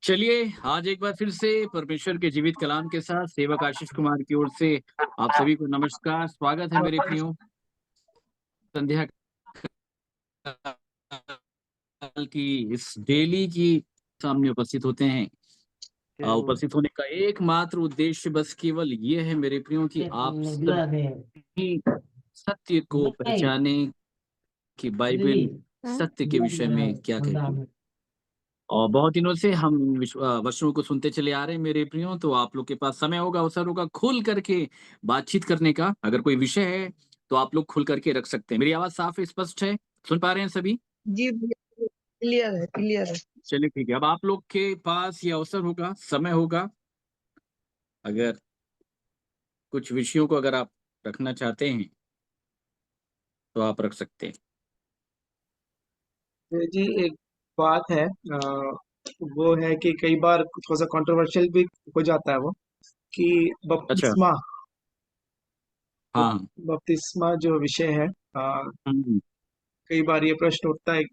चलिए, आज एक बार फिर से परमेश्वर के जीवित कलाम के साथ सेवक आशीष कुमार की ओर से आप सभी को नमस्कार, स्वागत है मेरे प्रियो। संध्या काल की इस डेली की सामने उपस्थित होते हैं। उपस्थित होने का एकमात्र उद्देश्य बस केवल ये है मेरे प्रियो कि आप सभी सत्य को पहचाने कि बाइबल सत्य के विषय में क्या कहती है। और बहुत दिनों से हम वचनों को सुनते चले आ रहे हैं मेरे प्रियो, तो आप लोग के पास समय होगा, अवसर होगा खुल करके बातचीत करने का। अगर कोई विषय है तो आप लोग खुल करके रख सकते हैं। मेरी आवाज साफ है, स्पष्ट है, सुन पा रहे हैं सभी? जी भैया, क्लियर है क्लियर है। चलिए ठीक है। अब आप लोग के पास ये अवसर होगा, समय होगा, अगर कुछ विषयों को अगर आप रखना चाहते हैं तो आप रख सकते हैं। तो जी एक बात है, वो है कि कई बार थोड़ा सा कंट्रोवर्शियल भी हो जाता है वो कि अच्छा। बपतिस्मा हाँ। बपतिस्मा जो विषय है, हम्म। कई बार ये प्रश्न उठता है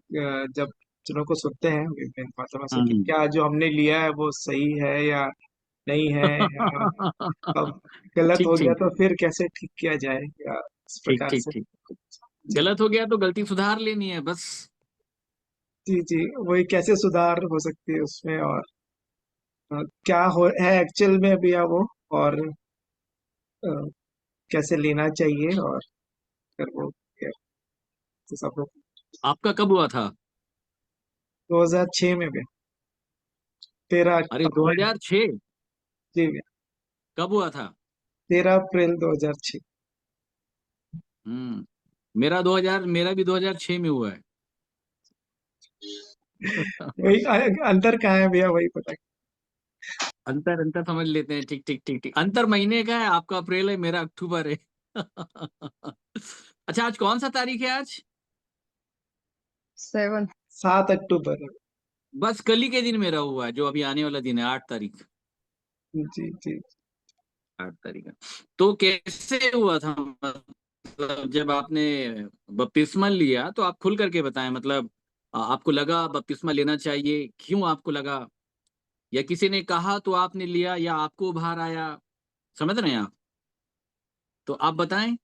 जब जनों को सुनते हैं विभिन्न पात्रों से कि हम्म। क्या जो हमने लिया है वो सही है या नहीं है, या अब गलत ठीक हो गया ठीक तो फिर कैसे ठीक किया जाए, या इस ठीक प्रकार ठीक से। ठीक। जी गलत हो गया तो गलती सुधार लेनी है बस। जी जी, वही कैसे सुधार हो सकती है उसमें, और क्या हो है एक्चुअल में भी है वो, और अ, कैसे लेना चाहिए, और फिर वो तो सब लोग आपका कब हुआ था? 2006 में भी, 13 अरे अप्रैल 2006? जी, कब हुआ था? 13 अप्रैल 2006। हम्म। मेरा भी 2006 में हुआ है। वही अंतर कहाँ है भैया, वही पता अंतर अंतर समझ लेते हैं। ठीक ठीक ठीक ठीक। अंतर महीने का है, आपका अप्रैल है, मेरा अक्टूबर है। अच्छा, आज कौन सा तारीख है आज? 7। 7 अक्टूबर। बस कल ही के दिन मेरा हुआ है, जो अभी आने वाला दिन है, 8 तारीख। जी जी, 8 तारीख है। तो कैसे हुआ था, मतलब जब आपने बपतिस्मा लिया तो आप खुल करके बताएं। मतलब आपको लगा बपतिस्मा लेना चाहिए, क्यों आपको लगा? या किसी ने कहा तो आपने लिया, या आपको उभार आया? समझ रहे हैं आप? तो आप बताएं।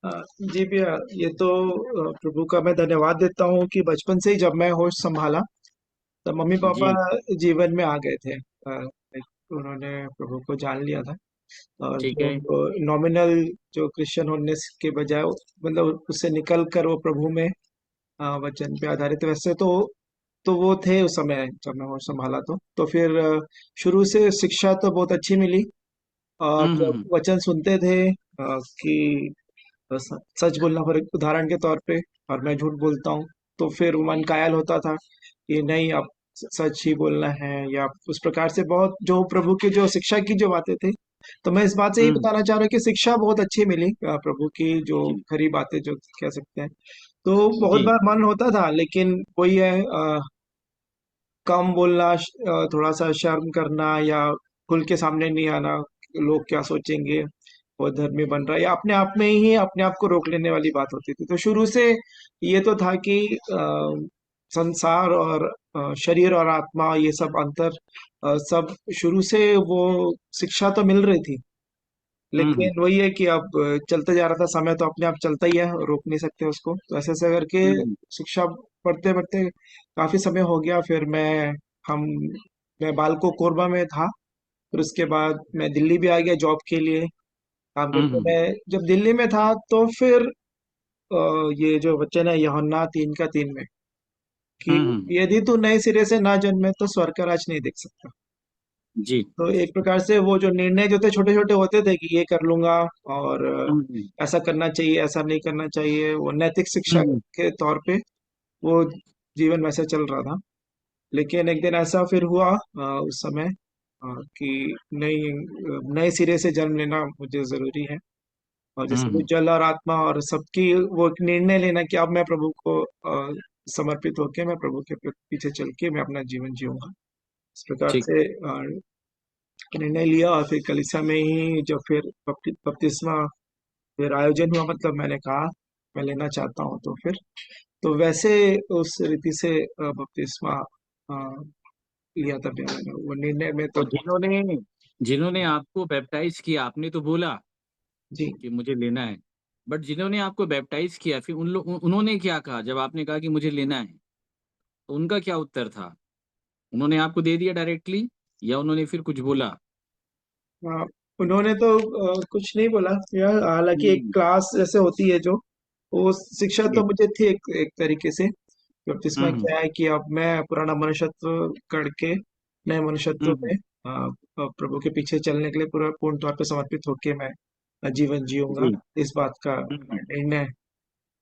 अ, जी भैया, ये तो प्रभु का मैं धन्यवाद देता हूँ कि बचपन से ही जब मैं होश संभाला तब मम्मी पापा जी। जीवन में आ गए थे। उन्होंने प्रभु को जान लिया था, और ठीक जो है। नॉमिनल जो क्रिश्चियन होने के बजाय मतलब उससे निकल कर वो प्रभु में वचन पे आधारित, वैसे तो वो थे उस समय जब मैं होश संभाला। तो फिर शुरू से शिक्षा तो बहुत अच्छी मिली, और जब हम्म। वचन सुनते थे कि सच बोलना, फॉर उदाहरण के तौर पे, और मैं झूठ बोलता हूँ, तो फिर मन कायल होता था कि नहीं, अब सच ही बोलना है, या उस प्रकार से बहुत जो प्रभु की जो शिक्षा की जो बातें थी। तो मैं इस बात से यही हम्म। बताना चाह रहा हूँ कि शिक्षा बहुत अच्छी मिली प्रभु की, जो जी खरी बातें जो कह सकते हैं। तो बहुत जी। बार मन होता था, लेकिन वही है, कम बोलना, थोड़ा सा शर्म करना, या खुल के सामने नहीं आना, लोग क्या सोचेंगे, वो धर्मी बन रहा है, या अपने आप में ही अपने आप को रोक लेने वाली बात होती थी। तो शुरू से ये तो था कि संसार और शरीर और आत्मा, ये सब अंतर, सब शुरू से वो शिक्षा तो मिल रही थी। हम्म। लेकिन वही है कि अब चलते जा रहा था समय, तो अपने आप चलता ही है, रोक नहीं सकते उसको। तो ऐसे ऐसे करके हम्म। शिक्षा पढ़ते पढ़ते काफी समय हो गया। फिर हम मैं बालको कोरबा में था। फिर उसके बाद मैं दिल्ली भी आ गया जॉब के लिए, काम करके। हम्म। मैं जब दिल्ली में था तो फिर ये जो वचन है यूहन्ना 3:3 में, कि हम्म। यदि तू नए सिरे से ना जन्मे तो स्वर्ग का राज नहीं देख सकता। जी। तो एक प्रकार से वो जो निर्णय जो थे, छोटे छोटे होते थे, कि ये कर लूंगा, और हम्म। ऐसा करना चाहिए, ऐसा नहीं करना चाहिए, वो नैतिक शिक्षा हम्म। के तौर पे वो जीवन वैसा चल रहा था। लेकिन एक दिन ऐसा फिर हुआ उस समय, कि नए सिरे से जन्म लेना मुझे जरूरी है। और जैसे वो हम्म। जल और आत्मा और सबकी वो एक निर्णय लेना कि अब मैं प्रभु को समर्पित होके मैं प्रभु के पीछे चल के मैं अपना जीवन जीऊंगा, इस प्रकार ठीक। से निर्णय लिया। और फिर कलीसिया में ही जब फिर बपतिस्मा फिर आयोजन हुआ, मतलब मैंने कहा मैं लेना चाहता हूँ, तो फिर तो वैसे उस रीति से बपतिस्मा लिया था फिर मैंने वो निर्णय में तो तब। जिन्होंने जिन्होंने आपको बैप्टाइज किया, आपने तो बोला जी। कि मुझे लेना है, बट जिन्होंने आपको बैप्टाइज किया फिर उन्होंने क्या कहा जब आपने कहा कि मुझे लेना है? तो उनका क्या उत्तर था? उन्होंने आपको दे दिया डायरेक्टली या उन्होंने फिर कुछ बोला? हाँ, उन्होंने तो कुछ नहीं बोला यार, हालांकि एक हम्म। क्लास जैसे होती है जो, वो शिक्षा तो जी। मुझे थी एक एक तरीके से। अब जिसमें हम्म। क्या है कि अब मैं पुराना मनुष्यत्व करके नए मनुष्यत्व हम्म। में प्रभु के पीछे चलने के लिए पूरा पूर्ण तौर पे समर्पित होके मैं जीवन जीऊंगा, जी। इस बात का हम्म। निर्णय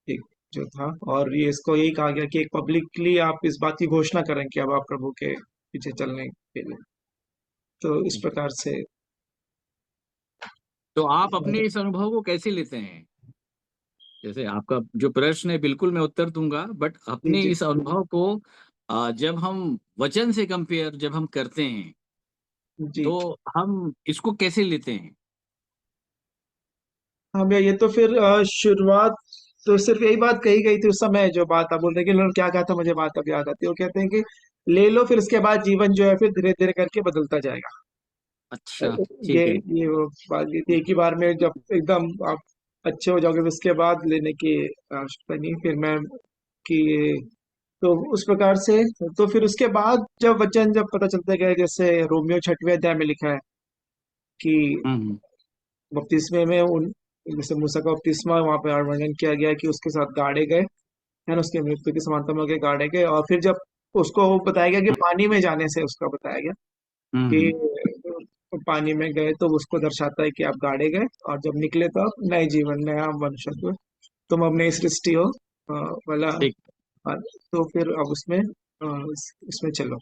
एक जो था। और ये इसको यही कहा गया कि एक पब्लिकली आप इस बात की घोषणा करें कि अब आप प्रभु के पीछे चलने के लिए, तो इस जी। प्रकार से। तो आप अपने इस अनुभव को कैसे लेते हैं? जैसे आपका जो प्रश्न है बिल्कुल मैं उत्तर दूंगा, बट जी अपने जी इस अनुभव को जब हम वचन से कंपेयर जब हम करते हैं जी। तो हम इसको कैसे लेते हैं? हाँ भैया, ये तो फिर शुरुआत तो सिर्फ यही बात कही गई थी उस समय, जो बात आप बोल रहे हैं कि उन्होंने क्या कहा था, मुझे बात अब याद आती है। वो कहते हैं कि ले लो, फिर उसके बाद जीवन जो है फिर धीरे धीरे करके बदलता जाएगा। अच्छा, ये ठीक है। ये वो बात ये थी, एक ही बार में जब एकदम आप अच्छे हो जाओगे फिर उसके बाद लेने की आवश्यकता नहीं। फिर मैं कि तो उस प्रकार से, तो फिर उसके बाद जब वचन जब पता चलता है, जैसे रोमियो 6वें अध्याय में लिखा है कि हम्म। बपतिस्मे में उन जैसे मूसा का बपतिस्मा वहां पे वर्णन किया गया कि उसके साथ गाड़े गए, है ना, उसके मृत्यु की समानता में होके गाड़े गए। और फिर जब उसको बताया गया कि पानी में जाने से उसका बताया गया हम्म। कि पानी में गए, तो उसको दर्शाता है कि आप गाड़े गए और जब निकले तो आप नए जीवन, नया मनुष्यत्व, तुम अब नई सृष्टि हो वाला। ठीक। तो फिर अब उसमें उसमें चलो।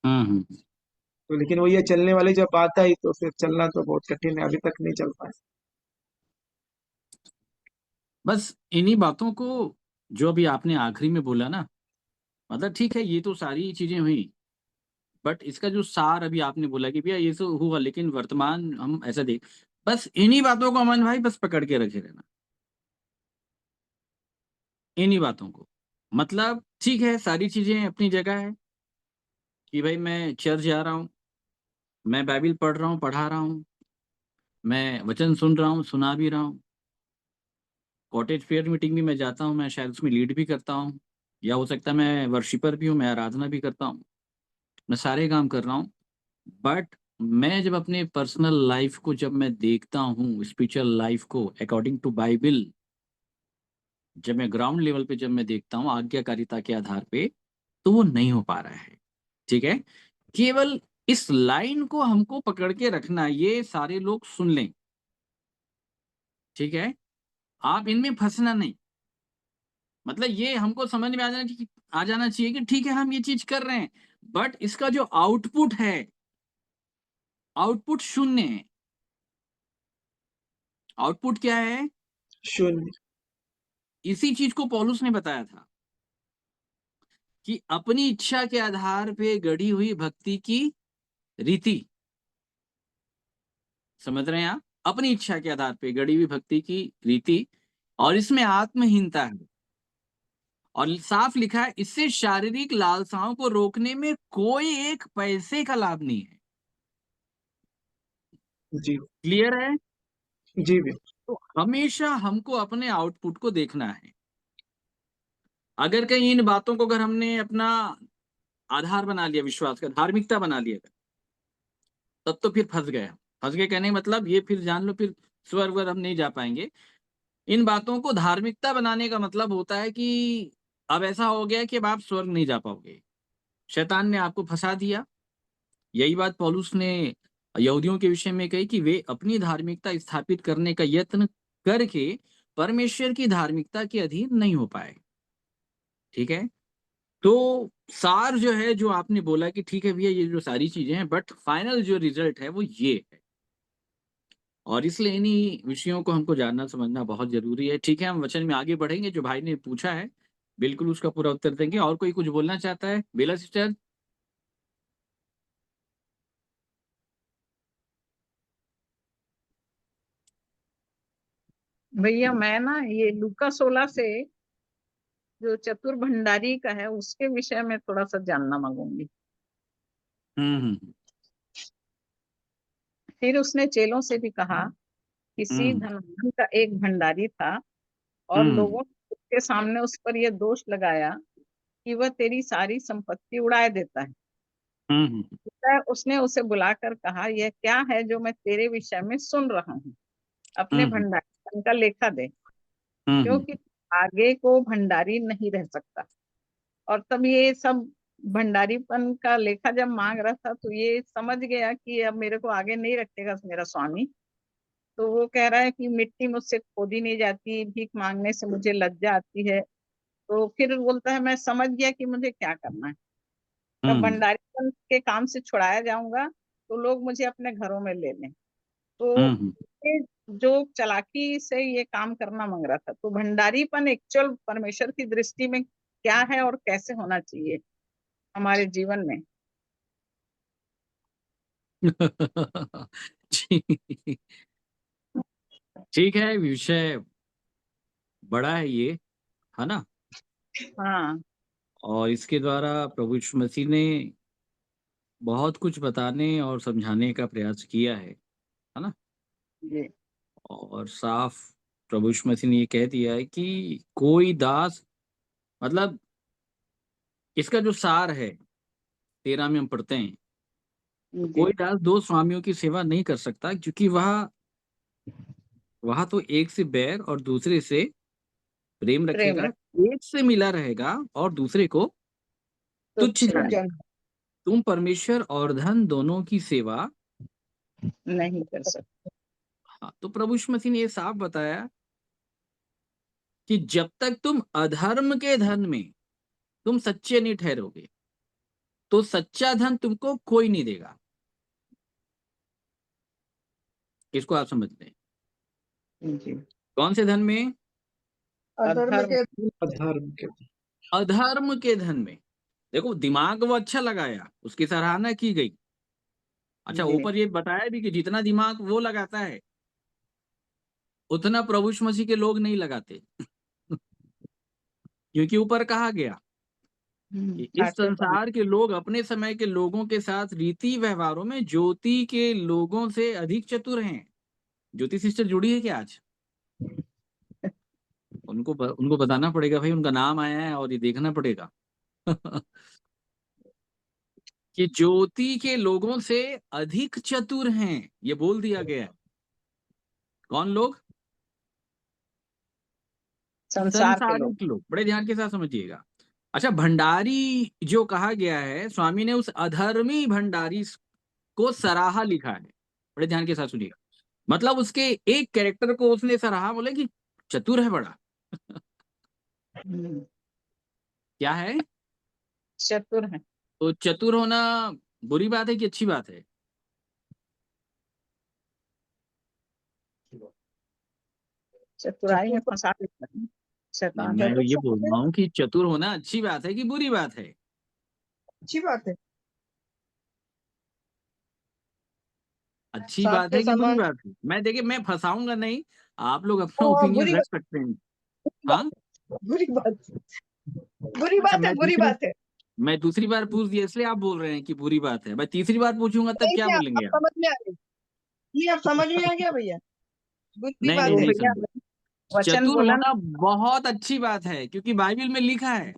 हम्म। तो लेकिन वो ये चलने वाली जब बात आई तो फिर चलना तो बहुत कठिन है, अभी तक नहीं चल पाए। बस इन्हीं बातों को जो अभी आपने आखिरी में बोला ना, मतलब ठीक है ये तो सारी चीजें हुई, बट इसका जो सार अभी आपने बोला कि भैया ये तो हुआ लेकिन वर्तमान हम ऐसा देख, बस इन्हीं बातों को अमन भाई बस पकड़ के रखे रहना, इन्हीं बातों को। मतलब ठीक है सारी चीजें अपनी जगह है कि भाई मैं चर्च जा रहा हूँ, मैं बाइबल पढ़ रहा हूँ, पढ़ा रहा हूँ, मैं वचन सुन रहा हूँ, सुना भी रहा हूँ, कॉटेज फेयर मीटिंग भी मैं जाता हूँ, मैं शायद उसमें लीड भी करता हूँ, या हो सकता है मैं वर्शिपर भी हूँ, मैं आराधना भी करता हूँ, मैं सारे काम कर रहा हूँ। बट मैं जब अपने पर्सनल लाइफ को जब मैं देखता हूँ, स्पिरिचुअल लाइफ को अकॉर्डिंग टू बाइबल, जब मैं ग्राउंड लेवल पे जब मैं देखता हूँ आज्ञाकारिता के आधार पे, तो वो नहीं हो पा रहा है। ठीक है, केवल इस लाइन को हमको पकड़ के रखना है, ये सारे लोग सुन लें। ठीक है, आप इनमें फंसना नहीं। मतलब ये हमको समझ में आ जाना चाहिए कि ठीक है हम ये चीज कर रहे हैं, बट इसका जो आउटपुट है, आउटपुट शून्य है। आउटपुट क्या है? शून्य। इसी चीज को पौलुस ने बताया था कि अपनी इच्छा के आधार पे गढ़ी हुई भक्ति की रीति। समझ रहे हैं आप? अपनी इच्छा के आधार पे गढ़ी हुई भक्ति की रीति, और इसमें आत्महीनता है। और साफ लिखा है इससे शारीरिक लालसाओं को रोकने में कोई एक पैसे का लाभ नहीं है। जी क्लियर है? जी भी। तो हमेशा हमको अपने आउटपुट को देखना है। अगर कहीं इन बातों को अगर हमने अपना आधार बना लिया, विश्वास का धार्मिकता बना लिया, तब तो फिर फंस गए हम। फंस गए कहने का मतलब ये फिर जान लो फिर स्वर्ग वर हम नहीं जा पाएंगे। इन बातों को धार्मिकता बनाने का मतलब होता है कि अब ऐसा हो गया कि अब आप स्वर्ग नहीं जा पाओगे। शैतान ने आपको फंसा दिया। यही बात पौलुस ने यहूदियों के विषय में कही कि वे अपनी धार्मिकता स्थापित करने का यत्न करके परमेश्वर की धार्मिकता के अधीन नहीं हो पाए। ठीक है, तो सार जो है जो आपने बोला कि ठीक है भैया ये जो सारी चीजें हैं, बट फाइनल जो रिजल्ट है वो ये है। और इसलिए इन्हीं विषयों को हमको जानना समझना बहुत जरूरी है। ठीक है, हम वचन में आगे बढ़ेंगे, जो भाई ने पूछा है बिल्कुल उसका पूरा उत्तर देंगे। और कोई कुछ बोलना चाहता है? बेला सिस्टर। भैया मैं ना ये लूका 16 से जो चतुर भंडारी का है उसके विषय में थोड़ा सा जानना मांगूंगी। हम्म फिर उसने चेलों से भी कहा, किसी हम्म धनवान का एक भंडारी था, और हम्म लोगों ने उसके सामने उस पर यह दोष लगाया कि वह तेरी सारी संपत्ति उड़ा देता है। हम्म उसने उसे बुलाकर कहा, यह क्या है जो मैं तेरे विषय में सुन रहा हूँ? अपने हम्म भंडारी का लेखा दे, हम्म क्योंकि आगे को भंडारी नहीं रह सकता। और तब ये सब भंडारीपन का लेखा जब मांग रहा था, तो ये समझ गया कि अब मेरे को आगे नहीं रखेगा मेरा स्वामी। तो वो कह रहा है कि मिट्टी मुझसे खोदी नहीं जाती, भीख मांगने से मुझे लज्जा आती है। तो फिर बोलता है, मैं समझ गया कि मुझे क्या करना है। तब हम्म भंडारीपन के काम से छुड़ाया जाऊंगा, तो लोग मुझे अपने घरों में ले लें। तो हम्म ये जो चालाकी से ये काम करना मांग रहा था, तो भंडारीपन एक्चुअल परमेश्वर की दृष्टि में क्या है और कैसे होना चाहिए हमारे जीवन में? ठीक ठीक है, विषय बड़ा है ये, है ना। हाँ और इसके द्वारा प्रभु यीशु मसीह ने बहुत कुछ बताने और समझाने का प्रयास किया है ना। जी। और साफ प्रभु यीशु मसीह ने ये कह दिया है कि कोई दास, मतलब इसका जो सार है 13 में हम पढ़ते हैं, तो जी। कोई दास दो स्वामियों की सेवा नहीं कर सकता, क्योंकि वह तो एक से बैर और दूसरे से प्रेम प्रेम रखेगा, रख एक से मिला रहेगा और दूसरे को तुच्छ तुच्छ जाने। जन तुम परमेश्वर और धन दोनों की सेवा, नहीं कर सकते। हाँ, तो प्रभु यीशु मसीह ने ये साफ बताया कि जब तक तुम अधर्म के धन में तुम सच्चे नहीं ठहरोगे, तो सच्चा धन तुमको कोई नहीं देगा। इसको आप समझ लें। जी। कौन से धन में? अधर्म के अधर्म के। अधर्म के धन में। देखो, दिमाग वो अच्छा लगाया, उसकी सराहना की गई। अच्छा, जी। ऊपर ये बताया भी कि जितना दिमाग वो लगाता है, उतना प्रभु यीशु मसीह के लोग नहीं लगाते। क्योंकि ऊपर कहा गया कि इस आटे पानी। संसार के लोग अपने समय के लोगों के साथ रीति व्यवहारों में ज्योति के लोगों से अधिक चतुर हैं। ज्योति सिस्टर जुड़ी है क्या आज? उनको बताना पड़ेगा भाई, उनका नाम आया है और ये देखना पड़ेगा। कि ज्योति के लोगों से अधिक चतुर हैं, ये बोल दिया गया है। कौन लोग? संसार के लोग। संसारिक लोग। बड़े ध्यान के साथ समझिएगा। अच्छा, भंडारी जो कहा गया है, स्वामी ने उस अधर्मी भंडारी को सराहा लिखा है। बड़े ध्यान के साथ सुनिएगा। मतलब उसके एक कैरेक्टर को उसने सराहा, बोले कि चतुर है बड़ा। हम्म, क्या है? चतुर है। तो चतुर होना बुरी बात है कि अच्छी बात है? चतुराई में फंसा देता है नहीं, शैतान। मैं चतुर ये बोल समझे? रहा हूँ कि चतुर होना अच्छी बात है कि बुरी बात है? अच्छी बात है। अच्छी सांप बात के है कि बुरी समान। बात है? मैं देखिए, मैं फंसाऊंगा नहीं। आप लोग अपना ओ, ओपिनियन बुरी रख बात। सकते हैं। बात हाँ। बुरी बात। बुरी अच्छा, बात है, बुरी बात है। मैं दूसरी बार पूछ दिया इसलिए आप बोल रहे हैं कि बुरी बात है। मैं तीसरी बार पूछूंगा तब नहीं क्या नहीं, आप बोलेंगे आप? समझ में आ गई। ये आप समझ में आ गया भैया। बुरी नहीं बात नहीं है नहीं भैया। समझे। वचन चतुर बोला ना, होना बहुत अच्छी बात है, क्योंकि बाइबल में लिखा है।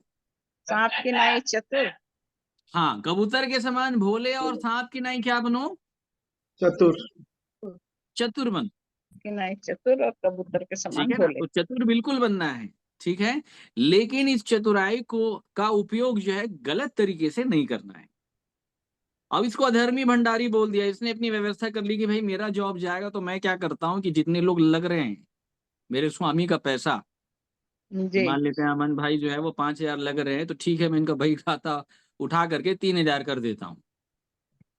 सांप की नाई चतुर। हाँ, कबूतर के समान भोले और सांप की नाई क्या बनो? चतुर। चतुर बन। की नाई चतुर और कबूतर के ठीक समान है ना, भोले। तो चतुर बिल्कुल बनना है। ठीक है। लेकिन इस चतुराई को का उपयोग जो है गलत तरीके से नहीं करना है। अब इसको अधर्मी भंडारी बोल दिया, इसने अपनी व्यवस्था कर ली कि भाई मेरा जॉब जाएगा, तो मैं क्या करता हूँ कि जितने लोग लग रहे हैं मेरे स्वामी का पैसा, जी। मान लेते हैं अमन भाई जो है वो 5,000 लग रहे हैं, तो ठीक है, मैं इनका भाई खाता उठा करके 3,000 कर देता हूँ।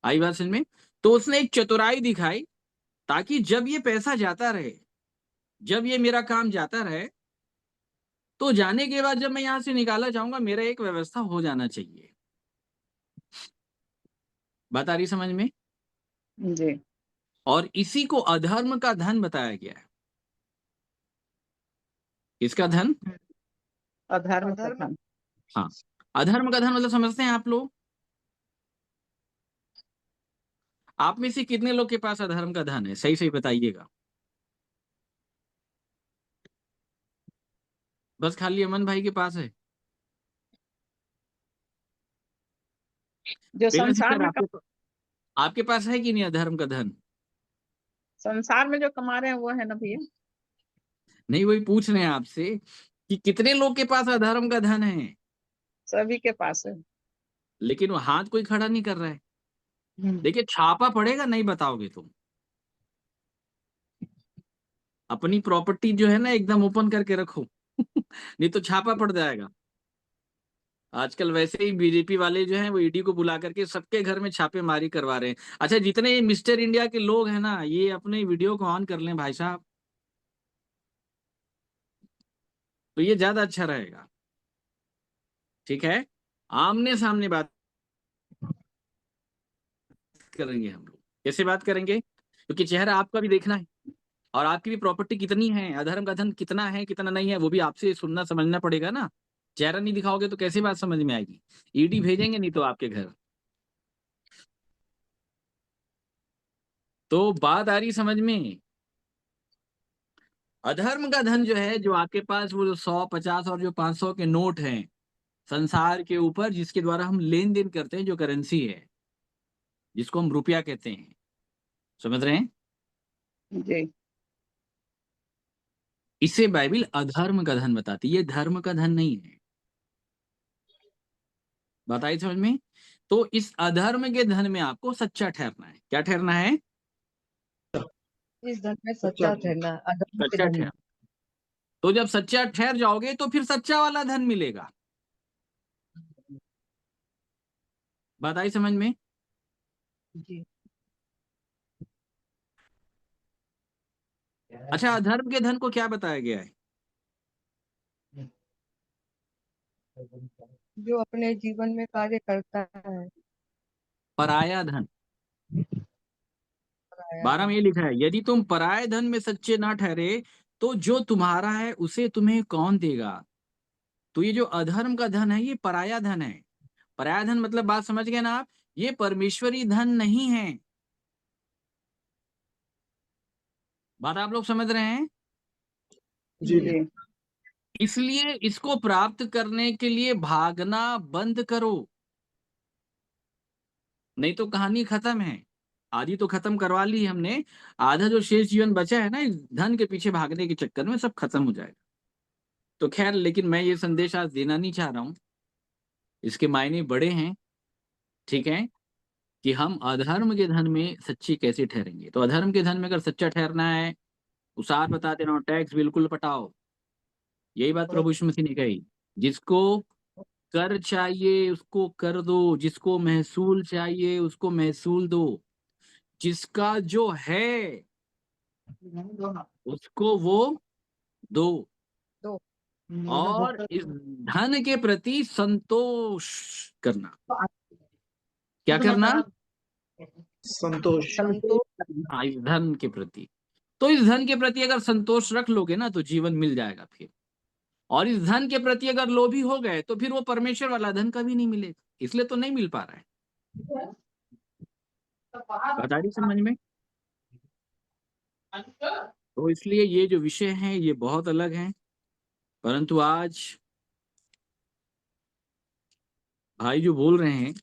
आई बात समझ में? तो उसने एक चतुराई दिखाई, ताकि जब ये पैसा जाता रहे, जब ये मेरा काम जाता रहे, तो जाने के बाद जब मैं यहां से निकाला जाऊंगा, मेरा एक व्यवस्था हो जाना चाहिए। बात आ रही समझ में? जी। और इसी को अधर्म का धन बताया गया है। किसका धन? अधर्म का धन। हाँ, अधर्म का धन मतलब समझते हैं आप लोग? आप में से कितने लोग के पास अधर्म का धन है? सही सही बताइएगा। बस खाली अमन भाई के पास है? जो बेलन संसार सिस्टर में आपके पास है कि नहीं अधर्म का धन? संसार में जो कमा रहे हैं वो है ना भैया। नहीं, वही पूछ रहे हैं आपसे कि कितने लोग के पास अधर्म का धन है, सभी के पास है। लेकिन वो हाथ कोई खड़ा नहीं कर रहा है। हम्म। देखिए, छापा पड़ेगा नहीं बताओगे तो। अपनी प्रॉपर्टी जो है ना एकदम ओपन करके रखो नहीं तो छापा पड़ जाएगा। आजकल वैसे ही बीजेपी वाले जो हैं वो ईडी को बुला करके सबके घर में छापेमारी करवा रहे हैं। अच्छा, जितने ये मिस्टर इंडिया के लोग हैं ना, ये अपने वीडियो को ऑन कर लें भाई साहब, तो ये ज्यादा अच्छा रहेगा। ठीक है, आमने सामने बात करेंगे हम लोग। कैसे बात करेंगे? क्योंकि चेहरा आपका भी देखना है, और आपकी भी प्रॉपर्टी कितनी है, अधर्म का धन कितना है कितना नहीं है, वो भी आपसे सुनना समझना पड़ेगा ना। चेहरा नहीं दिखाओगे तो कैसे बात समझ में आएगी? ईडी भेजेंगे नहीं तो आपके घर। तो बात आ रही समझ में? अधर्म का धन जो है, जो आपके पास वो जो 100, 50 और जो 500 के नोट हैं संसार के ऊपर, जिसके द्वारा हम लेन देन करते हैं, जो करेंसी है जिसको हम रुपया कहते हैं, समझ रहे हैं? जी। इसे बाइबिल अधर्म का धन बताती है, ये धर्म का धन नहीं है। बताइए समझ में? तो इस अधर्म के धन में आपको सच्चा ठहरना है। क्या ठहरना है? इस धन में सच्चा सच्चा ठहरना, अधर्म के सच्चा धन में। ठहर। तो जब सच्चा ठहर जाओगे तो फिर सच्चा वाला धन मिलेगा। बात आई समझ में? जी। अच्छा, अधर्म के धन को क्या बताया गया है? जो अपने जीवन में कार्य करता है। पराया धन। पराया 12 में धन। ये लिखा है, यदि तुम पराये धन में सच्चे ना ठहरे तो जो तुम्हारा है उसे तुम्हें कौन देगा? तो ये जो अधर्म का धन है ये पराया धन है। पराया धन मतलब बात समझ गए ना आप? ये परमेश्वरी धन नहीं है। बात आप लोग समझ रहे हैं? जी। जी। इसलिए इसको प्राप्त करने के लिए भागना बंद करो, नहीं तो कहानी खत्म है। आधी तो खत्म करवा ली हमने, आधा जो शेष जीवन बचा है ना इस धन के पीछे भागने के चक्कर में सब खत्म हो जाएगा। तो खैर, लेकिन मैं ये संदेश आज देना नहीं चाह रहा हूं, इसके मायने बड़े हैं। ठीक है, कि हम अधर्म के धन में सच्ची कैसे ठहरेंगे। तो अधर्म के धन में अगर सच्चा ठहरना है, उसार बताते रहो, टैक्स बिल्कुल पटाओ। यही बात प्रभु यीशु मसीह ने कही। जिसको कर चाहिए उसको कर दो, जिसको महसूल चाहिए उसको महसूल दो, जिसका जो है उसको वो दो, दो। और इस धन के प्रति संतोष करना। क्या करना? संतोष। संतोष करना। हाँ, इस धन के प्रति। तो इस धन के प्रति अगर संतोष रख लोगे ना तो जीवन मिल जाएगा फिर। और इस धन के प्रति अगर लोभी हो गए तो फिर वो परमेश्वर वाला धन कभी नहीं मिलेगा। इसलिए तो नहीं मिल पा रहा है। बता रही समझ में? तो इसलिए ये जो विषय है ये बहुत अलग है, परंतु आज भाई जो बोल रहे हैं,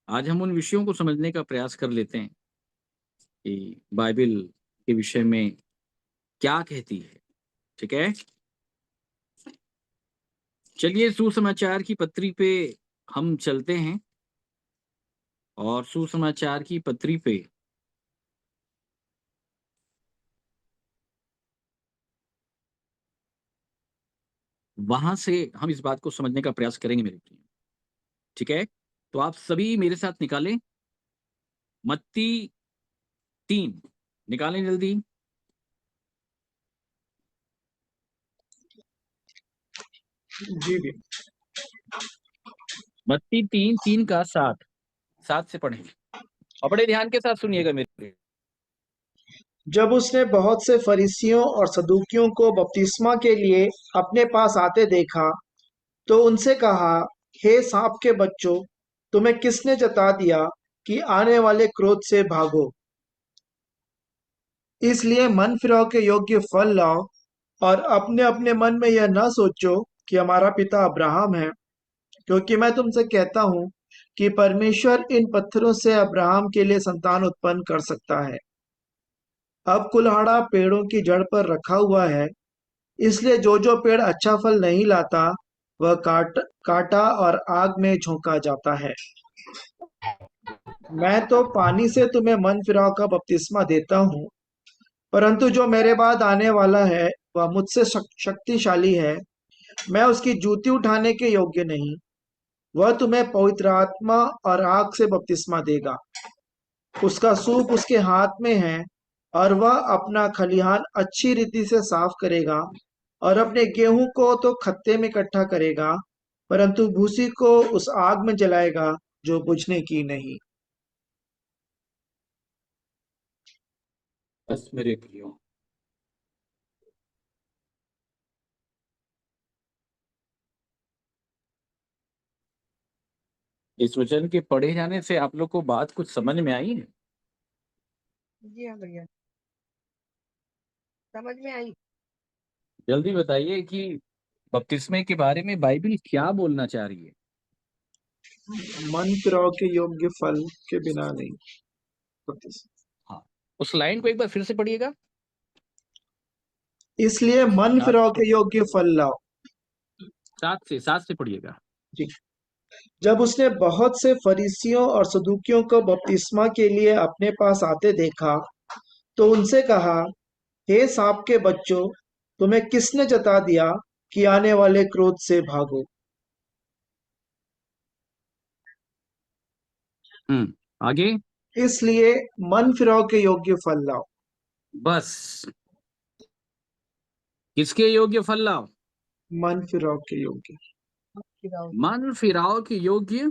आज हम उन विषयों को समझने का प्रयास कर लेते हैं कि बाइबल के विषय में क्या कहती है। ठीक है, चलिए सुसमाचार की पत्री पे हम चलते हैं, और सुसमाचार की पत्री पे वहां से हम इस बात को समझने का प्रयास करेंगे मेरे प्रिय। ठीक है, तो आप सभी मेरे साथ निकालें मत्ती 3, निकालें जल्दी। जी भी। मत्ती 3, 3 का 7, 7 से पढ़ें और बड़े ध्यान के साथ सुनिएगा मेरे प्रिय। जब उसने बहुत से फरीसियों और सदूकियों को बपतिस्मा के लिए अपने पास आते देखा तो उनसे कहा, हे सांप के बच्चों, तुम्हें किसने जता दिया कि आने वाले क्रोध से भागो। इसलिए मन फिराव के योग्य फल लाओ, और अपने अपने मन में यह ना सोचो कि हमारा पिता अब्राहम है, क्योंकि मैं तुमसे कहता हूं कि परमेश्वर इन पत्थरों से अब्राहम के लिए संतान उत्पन्न कर सकता है। अब कुल्हाड़ा पेड़ों की जड़ पर रखा हुआ है, इसलिए जो जो पेड़ अच्छा फल नहीं लाता वह काटा और आग में झोंका जाता है। मैं तो पानी से तुम्हें मन फिराव का बपतिस्मा देता हूँ, परंतु जो मेरे बाद आने वाला है वह मुझसे शक्तिशाली है। मैं उसकी जूती उठाने के योग्य नहीं। वह तुम्हें पवित्र आत्मा और आग से बपतिस्मा देगा। उसका सूप उसके हाथ में है, और वह अपना खलिहान अच्छी रीति से साफ करेगा, और अपने गेहूं को तो खत्ते में इकट्ठा करेगा, परंतु भूसी को उस आग में जलाएगा जो बुझने की नहीं। बस मेरे प्रियो, इस वचन के पढ़े जाने से आप लोग को बात कुछ समझ में आई है? जी हाँ भैया, समझ में आई। जल्दी बताइए कि बपतिस्मे के बारे में बाइबल क्या बोलना चाह रही है। मन फिराव के योग्य फल के बिना नहीं। हाँ, उस लाइन को एक बार फिर से पढ़िएगा। इसलिए मन फिराव के योग्य फल लाओ। साथ से पढ़िएगा। जी। जब उसने बहुत से फरीसियों और सदूकियों को बपतिस्मा के लिए अपने पास आते देखा, तो उनसे कहा, हे सांप के बच्चों, तुम्हें किसने जता दिया कि आने वाले क्रोध से भागो। आगे। इसलिए मन फिराव के योग्य फल लाओ। बस किसके योग्य फल लाओ? मन फिराव के योग्य मन फिराव के योग्य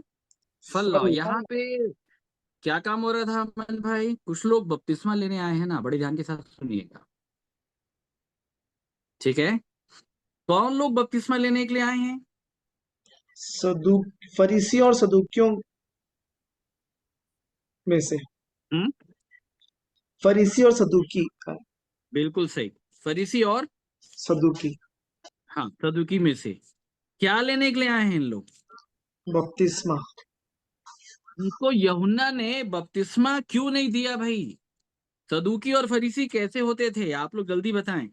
फल लाओ। फल। यहाँ पे क्या काम हो रहा था अमन भाई? कुछ लोग बपतिस्मा लेने आए हैं ना, बड़े ध्यान के साथ सुनिएगा, ठीक है? कौन लोग बपतिस्मा लेने के लिए आए हैं? सदूक फरीसियों और सदूकियों में से। हम्म, फरीसी और सदूकी। बिल्कुल सही, फरीसी और सदूकी। हाँ सदुकी में से। क्या लेने के लिए आए हैं इन लोग? बपतिस्मा। उनको यूहन्ना ने बपतिस्मा क्यों नहीं दिया भाई? सदुकी और फरीसी कैसे होते थे आप लोग जल्दी बताएं।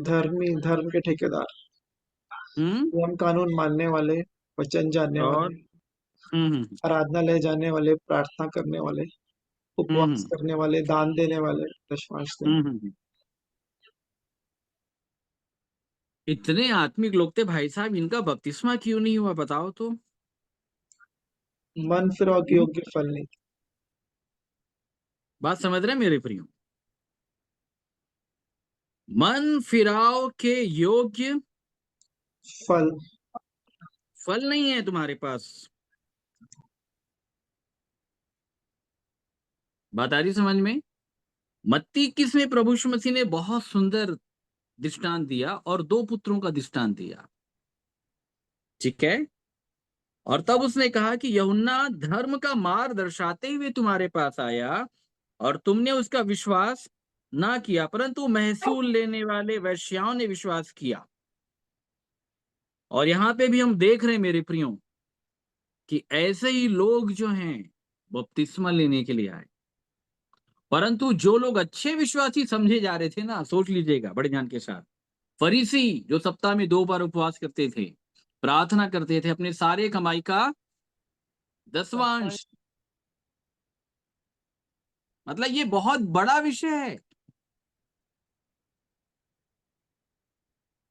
धर्म के ठेकेदार, हम्म नियम कानून मानने वाले, वचन जानने और वाले, हम्म आराधनालय जाने वाले, प्रार्थना करने वाले, उपवास हम्म करने वाले, दान देने वाले, दशमांश देने। हम्म हम्म। इतने आत्मिक लोग थे भाई साहब, इनका बपतिस्मा क्यों नहीं हुआ बताओ तो? मन फिराव के हम्म? योग्य फल नहीं। बात समझ रहे हैं मेरे प्रियो? मन फिराव के योग्य फल। फल नहीं है तुम्हारे पास। बात आ रही समझ में? मत्ती 21 में प्रभु यीशु मसीह ने बहुत सुंदर दृष्टांत दिया और दो पुत्रों का दृष्टांत दिया, ठीक है? और तब उसने कहा कि यूहन्ना धर्म का मार्ग दर्शाते हुए तुम्हारे पास आया और तुमने उसका विश्वास ना किया, परंतु महसूल लेने वाले वेश्याओं ने विश्वास किया। और यहां पे भी हम देख रहे हैं मेरे प्रियो कि ऐसे ही लोग जो हैं बपतिस्मा लेने के लिए आए, परंतु जो लोग अच्छे विश्वासी समझे जा रहे थे ना, सोच लीजिएगा बड़े ध्यान के साथ, फरीसी जो सप्ताह में 2 बार उपवास करते थे, प्रार्थना करते थे, अपने सारे कमाई का 10वां, मतलब ये बहुत बड़ा विषय है।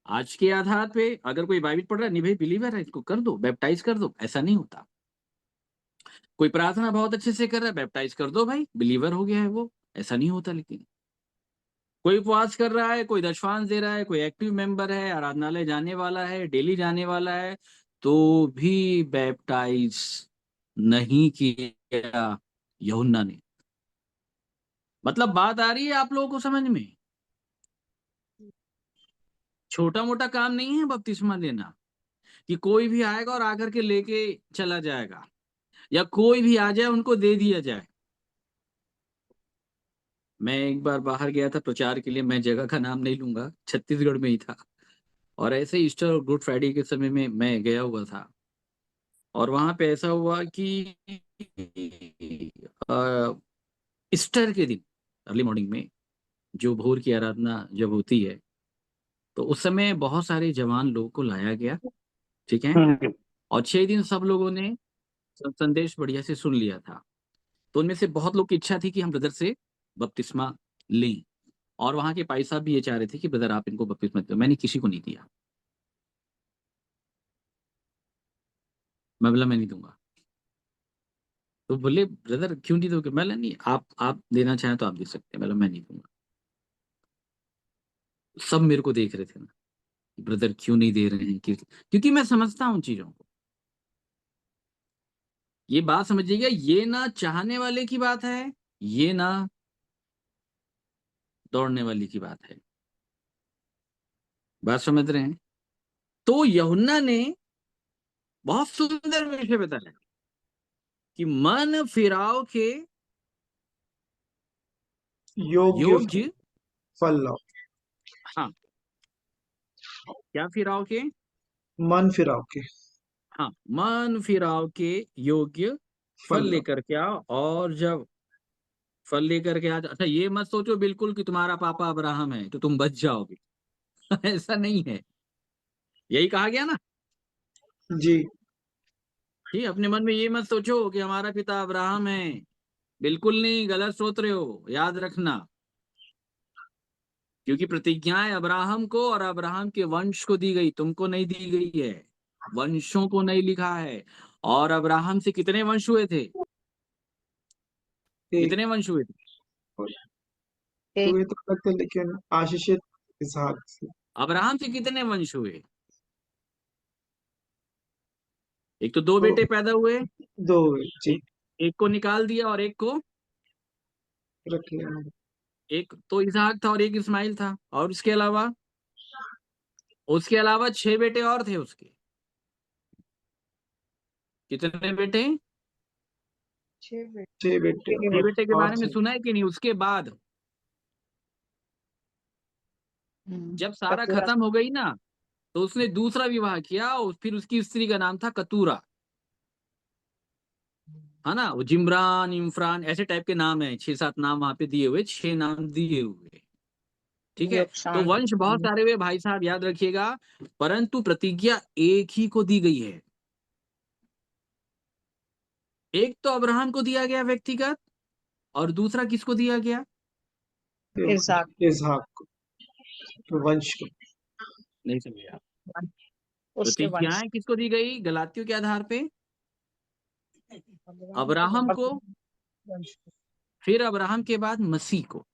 आज के आधार पे अगर कोई बाइबल पढ़ रहा है, नहीं भाई बिलीवर है, इसको कर दो, बैप्टाइज कर दो, ऐसा नहीं होता। कोई प्रार्थना बहुत अच्छे से कर रहा है, बैप्टाइज कर दो भाई, बिलीवर हो गया है वो, ऐसा नहीं होता। लेकिन कोई उपवास कर रहा है, कोई दशवांश दे रहा है, कोई एक्टिव मेंबर है, आराधनालय जाने वाला है, डेली जाने वाला है, तो भी बैप्टाइज नहीं किया यूहन्ना ने। मतलब बात आ रही है आप लोगों को समझ में? छोटा मोटा काम नहीं है बपतिस्मा लेना कि कोई भी आएगा और आकर के लेके चला जाएगा। या कोई भी आ जाए उनको दे दिया जाए। मैं एक बार बाहर गया था प्रचार के लिए, मैं जगह का नाम नहीं लूंगा, छत्तीसगढ़ में ही था। और ऐसे ईस्टर और गुड फ्राइडे के समय में मैं गया हुआ था। और वहां पे ऐसा हुआ कि ईस्टर के दिन अर्ली मॉर्निंग में जो भोर की आराधना जब होती है, तो उस समय बहुत सारे जवान लोगों को लाया गया। ठीक है। और 6 दिन सब लोगों ने संदेश बढ़िया से सुन लिया था। तो उनमें से बहुत लोग की इच्छा थी कि हम ब्रदर से बपतिस्मा लें। और वहां के भाई साहब भी ये चाह रहे थे कि ब्रदर आप इनको बपतिस्मा दो। मैंने किसी को नहीं दिया। मैं बोला मैं नहीं दूंगा। तो बोले ब्रदर क्यों नहीं दोगे? मैं बोला नहीं, आप देना चाहें तो आप दे सकते हैं। मैं बोला मैं नहीं दूंगा। सब मेरे को देख रहे थे ना, ब्रदर क्यों नहीं दे रहे हैं, क्योंकि मैं समझता हूँ चीजों को। ये बात समझिएगा, ये ना चाहने वाले की बात है, ये ना दौड़ने वाली की बात है। बात समझ रहे हैं? तो यूहन्ना ने बहुत सुंदर विषय बताया कि मन फिराव के योग्य योग्य। फल लाओ। हाँ, क्या फिराव के? मन फिराओ के हाँ, मन फिराव के योग्य फल फल लाओ। लेकर के आओ। और जब फल लेकर के आ अच्छा, ये मत सोचो बिल्कुल कि तुम्हारा पापा अब्राहम है तो तुम बच जाओगे। ऐसा नहीं है। यही कहा गया ना। जी। ठीक, अपने मन में ये मत सोचो कि हमारा पिता अब्राहम है। बिल्कुल नहीं, गलत सोच रहे हो, याद रखना। क्योंकि प्रतिज्ञाएं अब्राहम को और अब्राहम के वंश को दी गई, तुमको नहीं दी गई है। वंशों को नहीं लिखा है। और अब्राहम से कितने वंश हुए थे? एक कितने वंश हुए थे? तो एक ये तो लगता है, लेकिन आशीषित इसहाक से अब्राहम से कितने वंश हुए? एक तो दो तो बेटे पैदा हुए। दो। जी। एक, एक को निकाल दिया और एक को, रख लिया। एक तो इसहाक था और एक इस्माइल था। और उसके अलावा 6 बेटे और थे उसके। कितने बेटे? छह बेटे। 6 बेटे 6 बेटे के और बारे में थे। सुना है कि नहीं? उसके बाद जब सारा कतूरा। खत्म हो गई ना, तो उसने दूसरा विवाह किया और फिर उसकी स्त्री का नाम था कतूरा। है ना? वो जिम्रान इमफरान ऐसे टाइप के नाम है, 6-7 नाम वहां पे दिए हुए, 6 नाम दिए हुए। ठीक है। तो योक्षान। वंश बहुत सारे हुए भाई साहब, याद रखिएगा। परंतु प्रतिज्ञा एक ही को दी गई है। एक तो अब्राहम को दिया गया व्यक्तिगत, और दूसरा किसको दिया गया? इसहाक। इसहाक को, वंश को। नहीं समझे आप? उसके वंश। प्रतिज्ञाएं किसको दी गई गलातियों के आधार पे? अब्राहम के अब्राहम वंश को, वंश को। फिर अब्राहम के बाद मसीह को।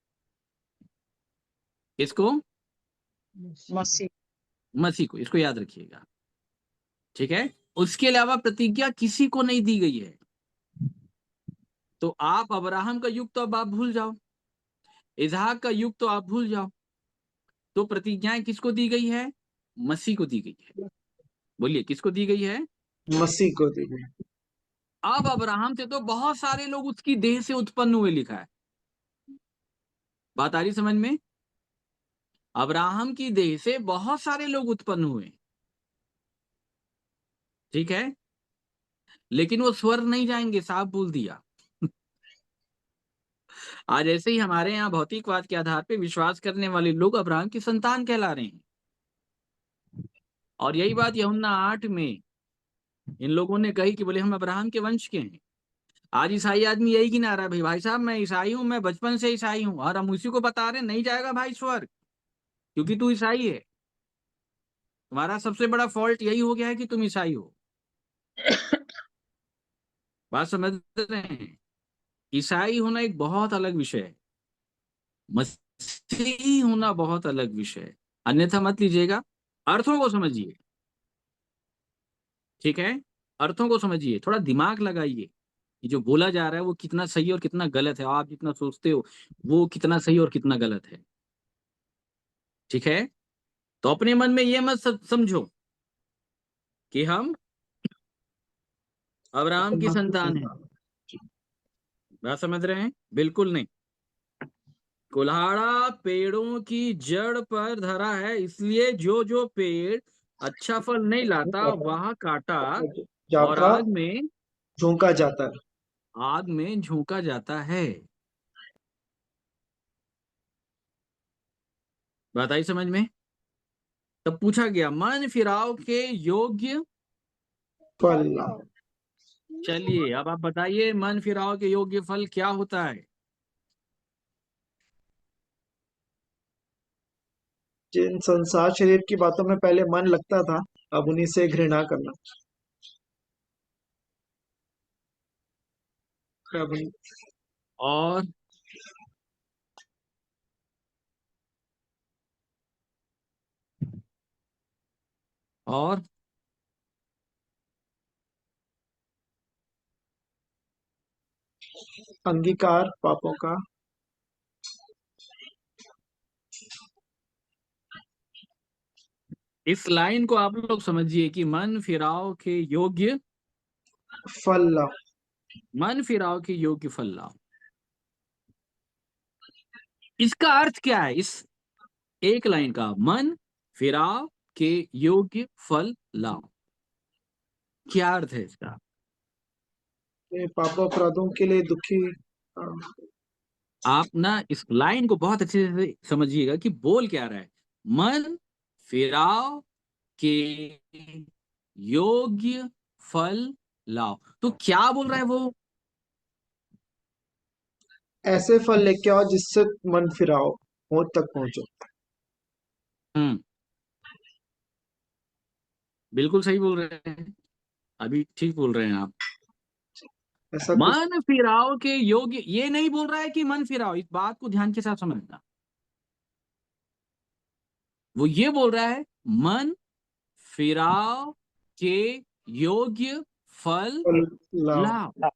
इसको, मसीह। मसीह को, इसको याद रखिएगा। ठीक है। उसके अलावा प्रतिज्ञा किसी को नहीं दी गई है। तो आप अब्राहम का युग तो अब आप भूल जाओ, इसहाक का युग तो आप भूल जाओ। तो प्रतिज्ञाएं किसको दी गई है? मसीह को दी गई है। बोलिए किसको दी गई है? मसीह को दी गई। अब अब्राहम से तो बहुत सारे लोग उसकी देह से उत्पन्न हुए, लिखा है। बात आ रही समझ में? अब्राहम की देह से बहुत सारे लोग उत्पन्न हुए। ठीक है। लेकिन वो स्वर्ग नहीं जाएंगे, साफ बोल दिया। आज ऐसे ही हमारे यहाँ भौतिकवाद के आधार पे विश्वास करने वाले लोग अब्राहम की संतान कहला रहे हैं। और यही बात यूहन्ना 8 में इन लोगों ने कही कि बोले हम अब्राहम के वंश के हैं। आज ईसाई आदमी यही गिना रहा है, भाई साहब मैं ईसाई हूं, मैं बचपन से ईसाई हूं। और हम उसी को बता रहे हैं नहीं जाएगा भाई स्वर्ग, क्योंकि तू ईसाई है। तुम्हारा सबसे बड़ा फॉल्ट यही हो गया है कि तुम ईसाई हो। बात समझ रहे हैं? ईसाई होना एक बहुत अलग विषय है, मसीही होना बहुत अलग विषय है। अन्यथा मत लीजिएगा, अर्थों को समझिए। ठीक है। अर्थों को समझिए, थोड़ा दिमाग लगाइए कि जो बोला जा रहा है वो कितना सही और कितना गलत है। आप जितना सोचते हो वो कितना सही और कितना गलत है। ठीक है। तो अपने मन में ये मत समझो कि हम अब्राहम की संतान है। जी। बात समझ रहे हैं? बिल्कुल नहीं। कुल्हाड़ा पेड़ों की जड़ पर धरा है, इसलिए जो जो पेड़ अच्छा फल नहीं लाता वह काटा और जाता झोंका जाता है। आग में झोंका जाता है। बात आई समझ में? तब पूछा गया मन फिराव के योग्य। फल चलिए अब आप बताइए मन फिराव के योग्य फल क्या होता है? जिन संसार शरीर की बातों में पहले मन लगता था, अब उन्हीं से घृणा करना। अब और और अंगीकार पापों का। इस लाइन को आप लोग समझिए कि मन फिराव के योग्य, फल लाओ। मन फिराव के योग्य फल लाओ। इसका अर्थ क्या है? इस एक लाइन का मन फिराव के योग्य फल लाओ, क्या अर्थ है इसका? ये पापों अपराधों के लिए दुखी। आप ना इस लाइन को बहुत अच्छे से समझिएगा कि बोल क्या रहा है। मन फिराव के योग्य फल लाओ, तो क्या बोल रहा है वो? ऐसे फल लेके आओ जिससे मन फिराओ, मौत तक पहुंचो। हम्म, बिल्कुल सही बोल रहे हैं, अभी ठीक बोल रहे हैं आप। ऐसा कुछ मन फिराव के योग्य, ये नहीं बोल रहा है कि मन फिराओ, इस बात को ध्यान के साथ समझना। वो ये बोल रहा है मन फिराव के योग्य फल फल लाओ। लाओ।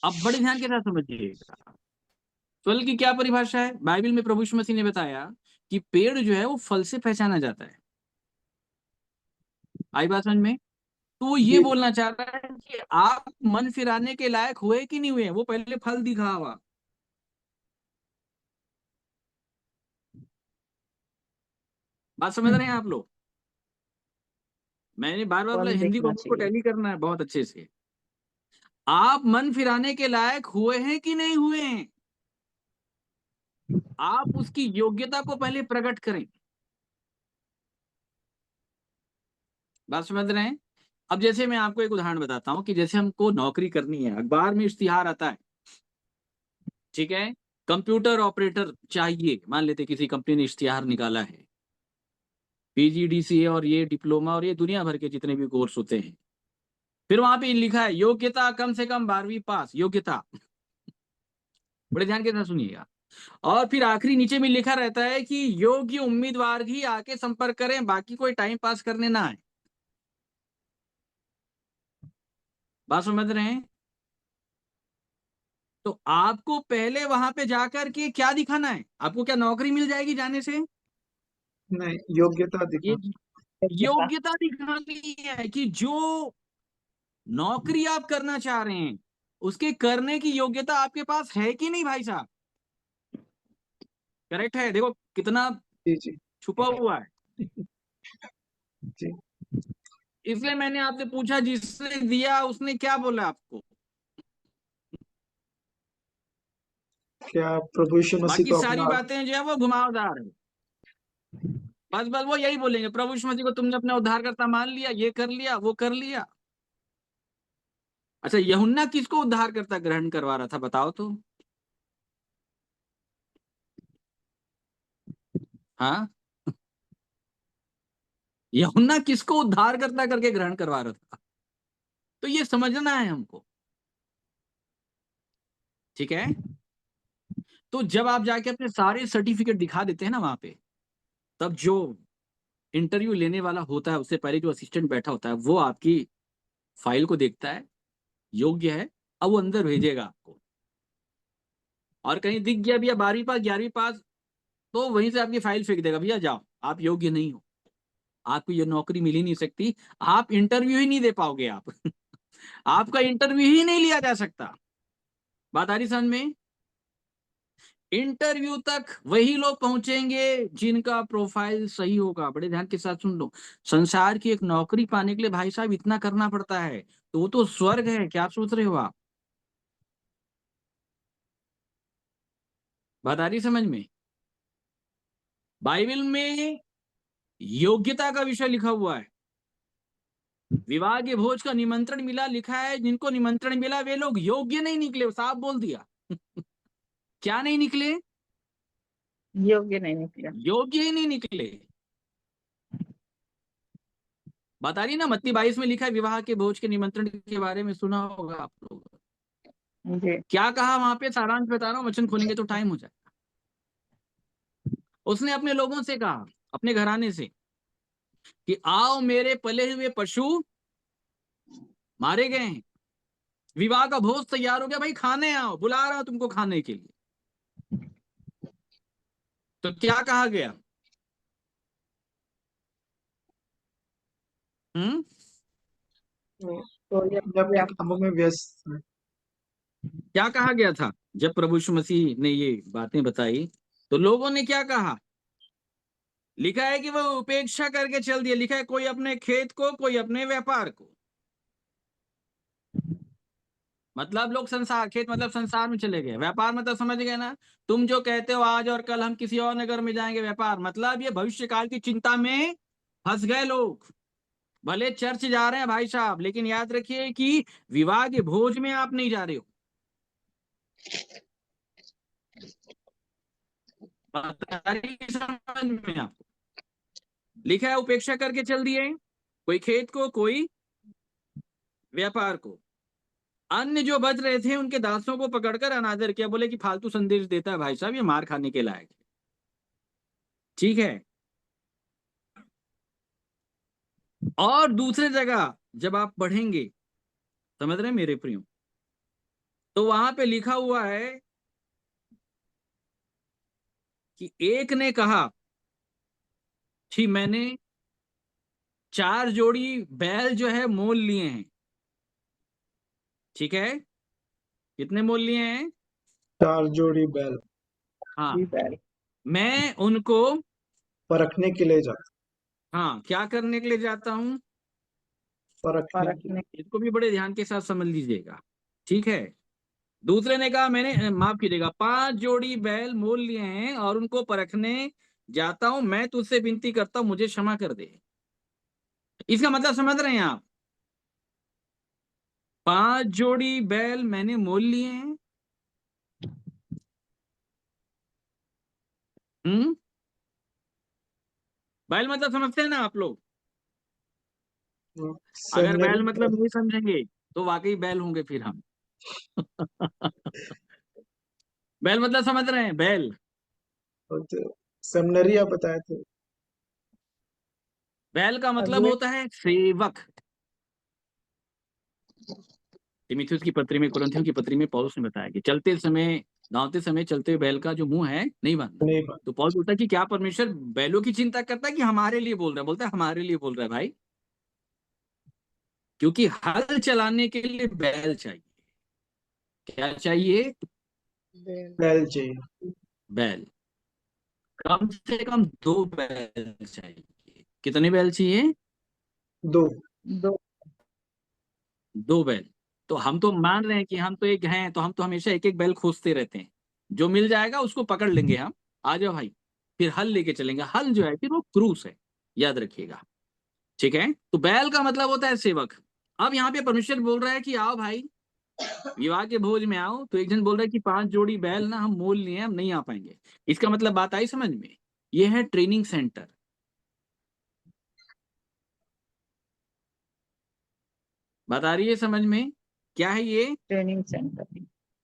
अब बड़े ध्यान के साथ समझिएगा, फल की क्या परिभाषा है? बाइबल में प्रभु यीशु मसीह ने बताया कि पेड़ जो है वो फल से पहचाना जाता है। आई बात समझ में? तो वो ये जी बोलना चाह रहा है कि आप मन फिराने के लायक हुए कि नहीं हुए, वो पहले फल दिखा हुआ। बात समझ रहे हैं आप लोग? मैंने बार बार बोला, फल हिंदी को देखना हमको चाहिए। टैली करना है बहुत अच्छे से। आप मन फिराने के लायक हुए हैं कि नहीं हुए हैं, आप उसकी योग्यता को पहले प्रकट करें। बात समझ रहे हैं? अब जैसे मैं आपको एक उदाहरण बताता हूं कि जैसे हमको नौकरी करनी है, अखबार में इश्तिहार आता है, ठीक है, कंप्यूटर ऑपरेटर चाहिए, मान लेते किसी कंपनी ने इश्तिहार निकाला है, पीजीडीसीए और ये डिप्लोमा और ये दुनिया भर के जितने भी कोर्स होते हैं, फिर वहां पे लिखा है योग्यता कम से कम 12वीं पास, योग्यता। बड़े ध्यान के साथ सुनिएगा। और फिर आखिरी नीचे में लिखा रहता है कि योग्य उम्मीदवार ही आके संपर्क करें, बाकी कोई टाइम पास करने ना आए। बात समझ रहे हैं? तो आपको पहले वहां पे जाकर के क्या दिखाना है? आपको क्या नौकरी मिल जाएगी जाने से? नहीं, योग्यता ये दिखा। योग्यता दिखानी है कि जो नौकरी आप करना चाह रहे हैं उसके करने की योग्यता आपके पास है कि नहीं भाई साहब? करेक्ट है? देखो कितना जी जी छुपा हुआ है। जी। इसलिए मैंने आपसे पूछा, जिसने दिया उसने क्या बोला आपको? क्या प्रभु यीशु मसीह बाकी को सारी अपना। बातें जो है वो घुमावदार है। बस बस वो यही बोलेंगे, प्रभु यीशु मसीह को तुमने अपना उद्धारकर्ता मान लिया, ये कर लिया, वो कर लिया। अच्छा, यूहन्ना किसको उद्धारकर्ता ग्रहण करवा रहा था, बताओ तो। हाँ, यूहन्ना किसको उद्धारकर्ता करके ग्रहण करवा रहा था? तो ये समझना है हमको, ठीक है? तो जब आप जाके अपने सारे सर्टिफिकेट दिखा देते हैं ना वहां पे, तब जो इंटरव्यू लेने वाला होता है उससे पहले जो असिस्टेंट बैठा होता है वो आपकी फाइल को देखता है, योग्य है, अब वो अंदर भेजेगा आपको। और कहीं दिख गया भैया 12वीं पास 11वीं पास, तो वहीं से आपकी फाइल फेंक देगा, भैया जाओ, आप योग्य नहीं हो, आपको ये नौकरी मिल ही नहीं सकती, आप इंटरव्यू ही नहीं दे पाओगे आप। आपका इंटरव्यू ही नहीं लिया जा सकता। बात आ रही समझ में? इंटरव्यू तक वही लोग पहुंचेंगे जिनका प्रोफाइल सही होगा। बड़े ध्यान के साथ सुन लो, संसार की एक नौकरी पाने के लिए भाई साहब इतना करना पड़ता है, तो वो तो स्वर्ग है। क्या सोच रहे हो आप? बात आ रही समझ में? बाइबल में योग्यता का विषय लिखा हुआ है। विवाह के भोज का निमंत्रण मिला, लिखा है जिनको निमंत्रण मिला वे लोग योग्य नहीं निकले, साफ बोल दिया। क्या नहीं निकले? योग्य नहीं निकला। योग्य ही नहीं निकले। बता रही ना, मत्ती 22 में लिखा है विवाह के भोज के निमंत्रण के बारे में सुना होगा आप लोग। जी। क्या कहा वहां पे? सारांश बता रहा हूं, वचन खोलेंगे तो टाइम हो जाएगा। उसने अपने लोगों से कहा, अपने घराने से, कि आओ मेरे पले हुए पशु मारे गए हैं, विवाह का भोज तैयार हो गया, भाई खाने आओ, बुला रहा हूं तुमको खाने के लिए। तो क्या कहा गया? तो ये अपने अपने कामों में व्यस्त हैं। क्या कहा गया था जब प्रभु यीशु मसीह ने ये बातें बताई? तो लोगों ने क्या कहा? लिखा है कि वो उपेक्षा करके चल दिए। लिखा है कोई अपने खेत को, कोई अपने व्यापार को। मतलब लोग संसार, खेत मतलब संसार में चले गए, व्यापार मतलब समझ गए ना, तुम जो कहते हो आज और कल हम किसी और नगर में जाएंगे, व्यापार मतलब ये भविष्य काल की चिंता में फंस गए लोग। भले चर्च जा रहे हैं भाई साहब, लेकिन याद रखिए कि विवाह के भोज में आप नहीं जा रहे हो। बता रही है समझ में आपको? लिखा है उपेक्षा करके चल दिए, कोई खेत को, कोई व्यापार को। अन्य जो बच रहे थे उनके दासों को पकड़कर अनादर किया। बोले कि फालतू संदेश देता है भाई साहब, ये मार खाने के लायक है। ठीक है। और दूसरे जगह जब आप पढ़ेंगे, समझ रहे हैं मेरे प्रियो, तो वहां पे लिखा हुआ है कि एक ने कहा कि मैंने 4 जोड़ी बैल जो है मोल लिए हैं। ठीक है, कितने मोल लिए हैं? 4 जोड़ी बैल हाँ, जी बैल मैं उनको, परखने के लिए जाते, हाँ, क्या करने के लिए जाता हूं? परखने के लिए। परखने। इसको भी बड़े ध्यान के साथ समझ लीजिएगा। ठीक है। दूसरे ने कहा मैंने, माफ कीजिएगा, 5 जोड़ी बैल मोल लिए हैं और उनको परखने जाता हूं, मैं तुझसे विनती करता हूं मुझे क्षमा कर दे। इसका मतलब समझ रहे हैं आप? 5 जोड़ी बैल मैंने मोल लिए हैं। हम्म। बैल मतलब समझते हैं ना आप लोग? अगर सेमिनरी बैल मतलब नहीं समझेंगे तो वाकई बैल होंगे फिर हम। बैल मतलब समझ रहे हैं? बैल, सेमिनरी आप बताए थे। बैल का मतलब अगले। होता है सेवक। तीमुथियुस की पत्री में, कुरिन्थियों की पत्री में पौलुस ने बताया कि चलते समय, गाँवते समय चलते हुए बैल का जो मुंह है नहीं बांधना। नहीं, तो पौलुस बोलता है कि क्या परमेश्वर बैलों की चिंता करता है कि हमारे लिए बोल रहा है? बोलता है हमारे लिए बोल रहा है भाई, क्योंकि हल चलाने के लिए बैल चाहिए। क्या चाहिए? बैल। बैल चाहिए। बैल। कम से कम 2 बैल चाहिए। कितने बैल चाहिए? 2। दो। 2 बैल। तो हम तो मान रहे हैं कि हम तो एक हैं, तो हम तो हमेशा एक एक बैल खोजते रहते हैं। जो मिल जाएगा उसको पकड़ लेंगे हम। आ जाओ भाई, फिर हल लेके चलेंगे। हल जो है फिर वो क्रूस है, याद रखिएगा। ठीक है। तो बैल का मतलब होता है सेवक। अब यहाँ पे परमेश्वर बोल रहा है कि आओ भाई, विवाह के भोज में आओ। तो एक जन बोल रहा है कि 5 जोड़ी बैल ना हम मोल लिए हैं, हम नहीं आ पाएंगे। इसका मतलब बात आई समझ में? ये है ट्रेनिंग सेंटर। बात आ रही है समझ में? क्या है ये? Training centre.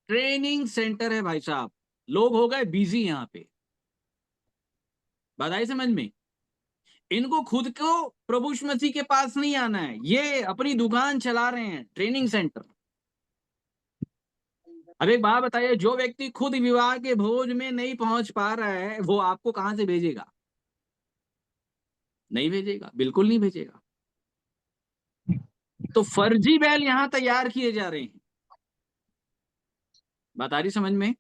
ट्रेनिंग सेंटर है भाई साहब। लोग हो गए बिजी यहाँ पे। बात आई समझ में? इनको खुद को प्रभु यीशु मसीह के पास नहीं आना है, ये अपनी दुकान चला रहे हैं, ट्रेनिंग सेंटर। अब एक बात बताइए, जो व्यक्ति खुद विवाह के भोज में नहीं पहुंच पा रहा है वो आपको कहां से भेजेगा? नहीं भेजेगा, बिल्कुल नहीं भेजेगा। तो फर्जी बैल यहां तैयार किए जा रहे हैं। बात आ रही समझ में?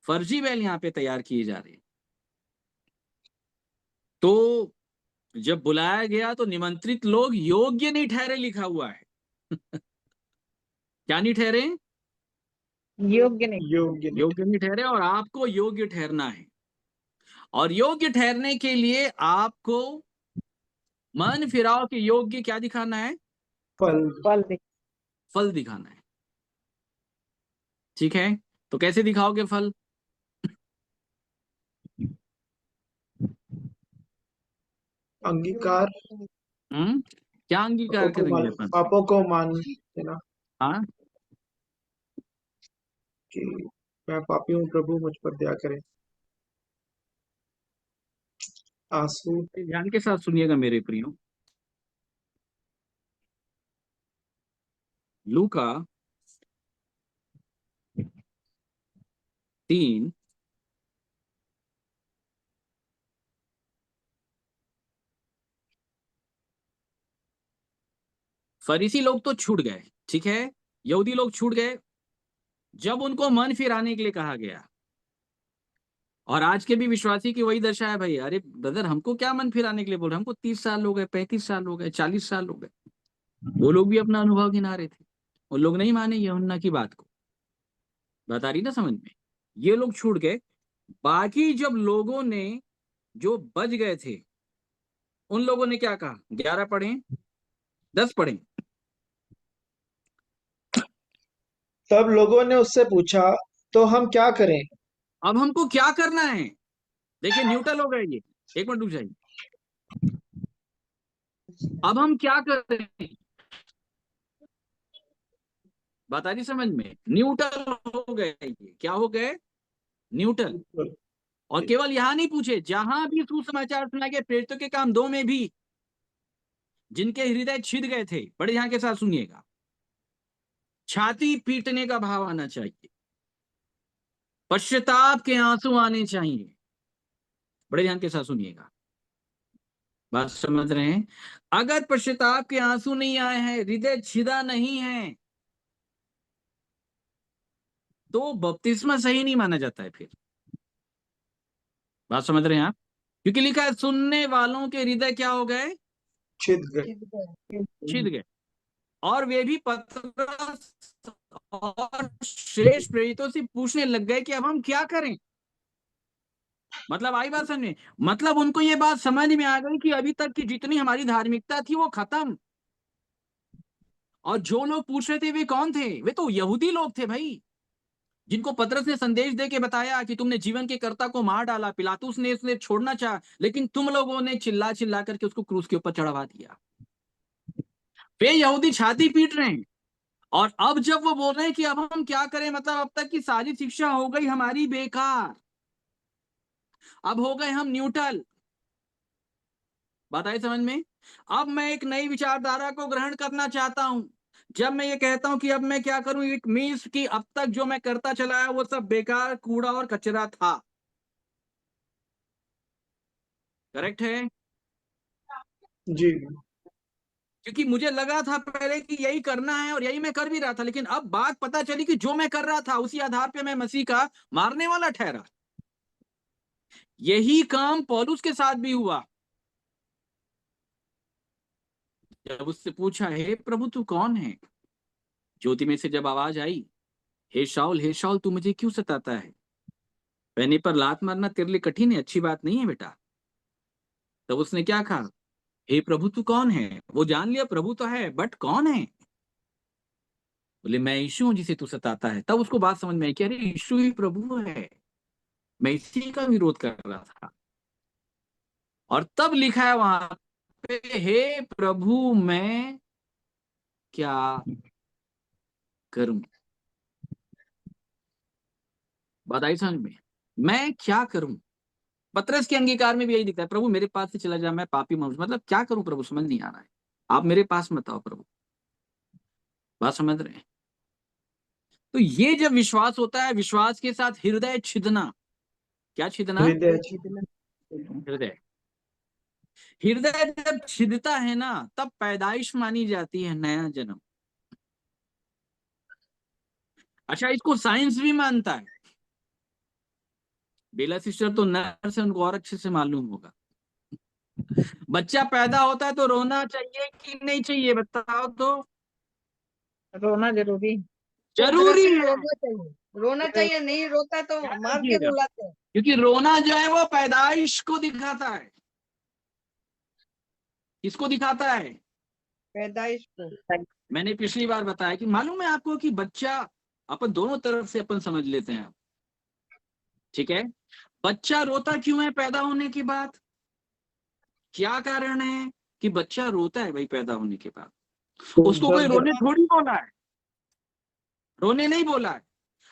फर्जी बैल यहां पे तैयार किए जा रहे हैं। तो जब बुलाया गया तो निमंत्रित लोग योग्य नहीं ठहरे, लिखा हुआ है। क्या नहीं ठहरे? योग्य नहीं। योग्य नहीं। योग्य नहीं ठहरे, और आपको योग्य ठहरना है। और योग्य ठहरने के लिए आपको मन फिराव के योग्य क्या दिखाना है? फल। फल दिख। फल दिखाना है। ठीक है, तो कैसे दिखाओगे फल? अंगीकार। क्या अंगीकार करेंगे अपन? पापों को मान देना हाँ, कि मैं पापी हूँ, प्रभु मुझ पर दया करें। आंसू। ध्यान के साथ सुनिएगा मेरे प्रियो। लूका 3 फरीसी लोग तो छूट गए, ठीक है, यहूदी लोग छूट गए जब उनको मन फिराने के लिए कहा गया। और आज के भी विश्वासी की वही दशा है भाई। अरे ब्रदर, हमको क्या मन फिराने के लिए बोल रहे? हमको 30 साल हो गए, 35 साल हो गए, 40 साल हो गए। वो लोग भी अपना अनुभव गिना रहे थे। वो लोग नहीं माने यूहन्ना की बात को। बात आ रही ना समझ में? ये लोग छूट गए। बाकी जब लोगों ने, जो बच गए थे, उन लोगों ने क्या कहा? 11 पढ़े, 10 पढ़े। तब लोगों ने उससे पूछा, तो हम क्या करें? अब हमको क्या करना है? देखिए न्यूट्रल हो गए ये। एक मिनट रुक जाइए। अब हम क्या करें? बता दी समझ में? न्यूट्रल हो गए ये। क्या हो गए? न्यूट्रल। और केवल यहां नहीं पूछे, जहां भी सुसमाचार सुनाए गए, प्रेरितों के काम 2 में भी, जिनके हृदय छिद गए थे, बड़े ध्यान के साथ सुनिएगा, छाती पीटने का भाव आना चाहिए, पश्चाताप के आंसू आने चाहिए। बड़े ध्यान के साथ सुनिएगा, बात समझ रहे हैं? अगर पश्चाताप के आंसू नहीं आए हैं, हृदय छिदा नहीं है, तो बपतिस्मा सही नहीं माना जाता है फिर। बात समझ रहे हैं आप? क्योंकि लिखा है सुनने वालों के हृदय क्या हो गए? छिद गए। छिद गए। और वे भी पतरस और श्रेष्ठ प्रेरितों से पूछने लग गए कि अब हम क्या करें। मतलब आई बात समझ में? मतलब उनको ये बात समझ में आ गई कि अभी तक की जितनी हमारी धार्मिकता थी वो खत्म। और जो लोग पूछ रहे थे वे कौन थे? वे तो यहूदी लोग थे भाई, जिनको पतरस ने संदेश दे के बताया कि तुमने जीवन के कर्ता को मार डाला, पिलातुस ने उसे छोड़ना चाहा, लेकिन तुम लोगों ने चिल्ला चिल्ला करके उसको क्रूस के ऊपर चढ़वा दिया। वे यहूदी छाती पीट रहे हैं। और अब जब वो बोल रहे हैं कि अब हम क्या करें, मतलब अब तक की सारी शिक्षा हो गई हमारी बेकार, अब हो गए हम न्यूट्रल। बात आई समझ में? अब मैं एक नई विचारधारा को ग्रहण करना चाहता हूं। जब मैं ये कहता हूं कि अब मैं क्या करूं, इट मीन्स कि अब तक जो मैं करता चला है वो सब बेकार, कूड़ा और कचरा था। करेक्ट है? जी। क्योंकि मुझे लगा था पहले कि यही करना है और यही मैं कर भी रहा था, लेकिन अब बात पता चली कि जो मैं कर रहा था उसी आधार पे मैं मसीह का मारने वाला ठहरा। यही काम पौलुस के साथ भी हुआ। जब उससे पूछा, हे प्रभु तू कौन है, ज्योति में से जब आवाज आई, हे शाऊल तू मुझे क्यों सताता है? पैने पर लात मारना तेरे लिए कठिन है, अच्छी बात नहीं है बेटा। तब उसने क्या कहा? हे प्रभु तू कौन है? वो जान लिया प्रभु तो है, बट कौन है? बोले मैं यीशु हूं जिसे तू सताता है। तब उसको बात समझ में आई कि अरे यीशु ही प्रभु है, मैं इसी का विरोध कर रहा था। और तब लिखा है वहां पे, हे प्रभु मैं क्या करूं? बात आई समझ में? मैं क्या करूं? पतरस के अंगीकार में भी यही दिखता है, प्रभु मेरे पास से चला जा, मैं पापी मनुष्य। मतलब क्या करूं प्रभु, समझ नहीं आ रहा है, आप मेरे पास मत आओ प्रभु। बात समझ रहे हैं? तो ये जब विश्वास होता है, विश्वास के साथ हृदय छिदना। क्या छिदना? हृदय। हृदय। हृदय जब छिदता है ना, तब पैदाइश मानी जाती है नया जन्म। अच्छा, इसको साइंस भी मानता है। बेला सिस्टर तो नर्स है, उनको और अच्छे से मालूम होगा। बच्चा पैदा होता है तो रोना चाहिए कि नहीं चाहिए, बताओ तो। रोना जरूरी। जरूरी है। रोना चाहिए, रोना चाहिए, नहीं रोता तो याद मार के रखिएगा, रुलाते हैं। क्योंकि रोना जो है वो पैदाइश को दिखाता है। किसको दिखाता है? पैदाइश को। मैंने पिछली बार बताया कि मालूम है आपको कि बच्चा, अपन दोनों तरफ से अपन समझ लेते हैं, ठीक है। बच्चा रोता क्यों है पैदा होने के बाद? क्या कारण है कि बच्चा रोता है भाई पैदा होने के बाद? उसको कोई रोने थोड़ी बोला है, रोने नहीं बोला है।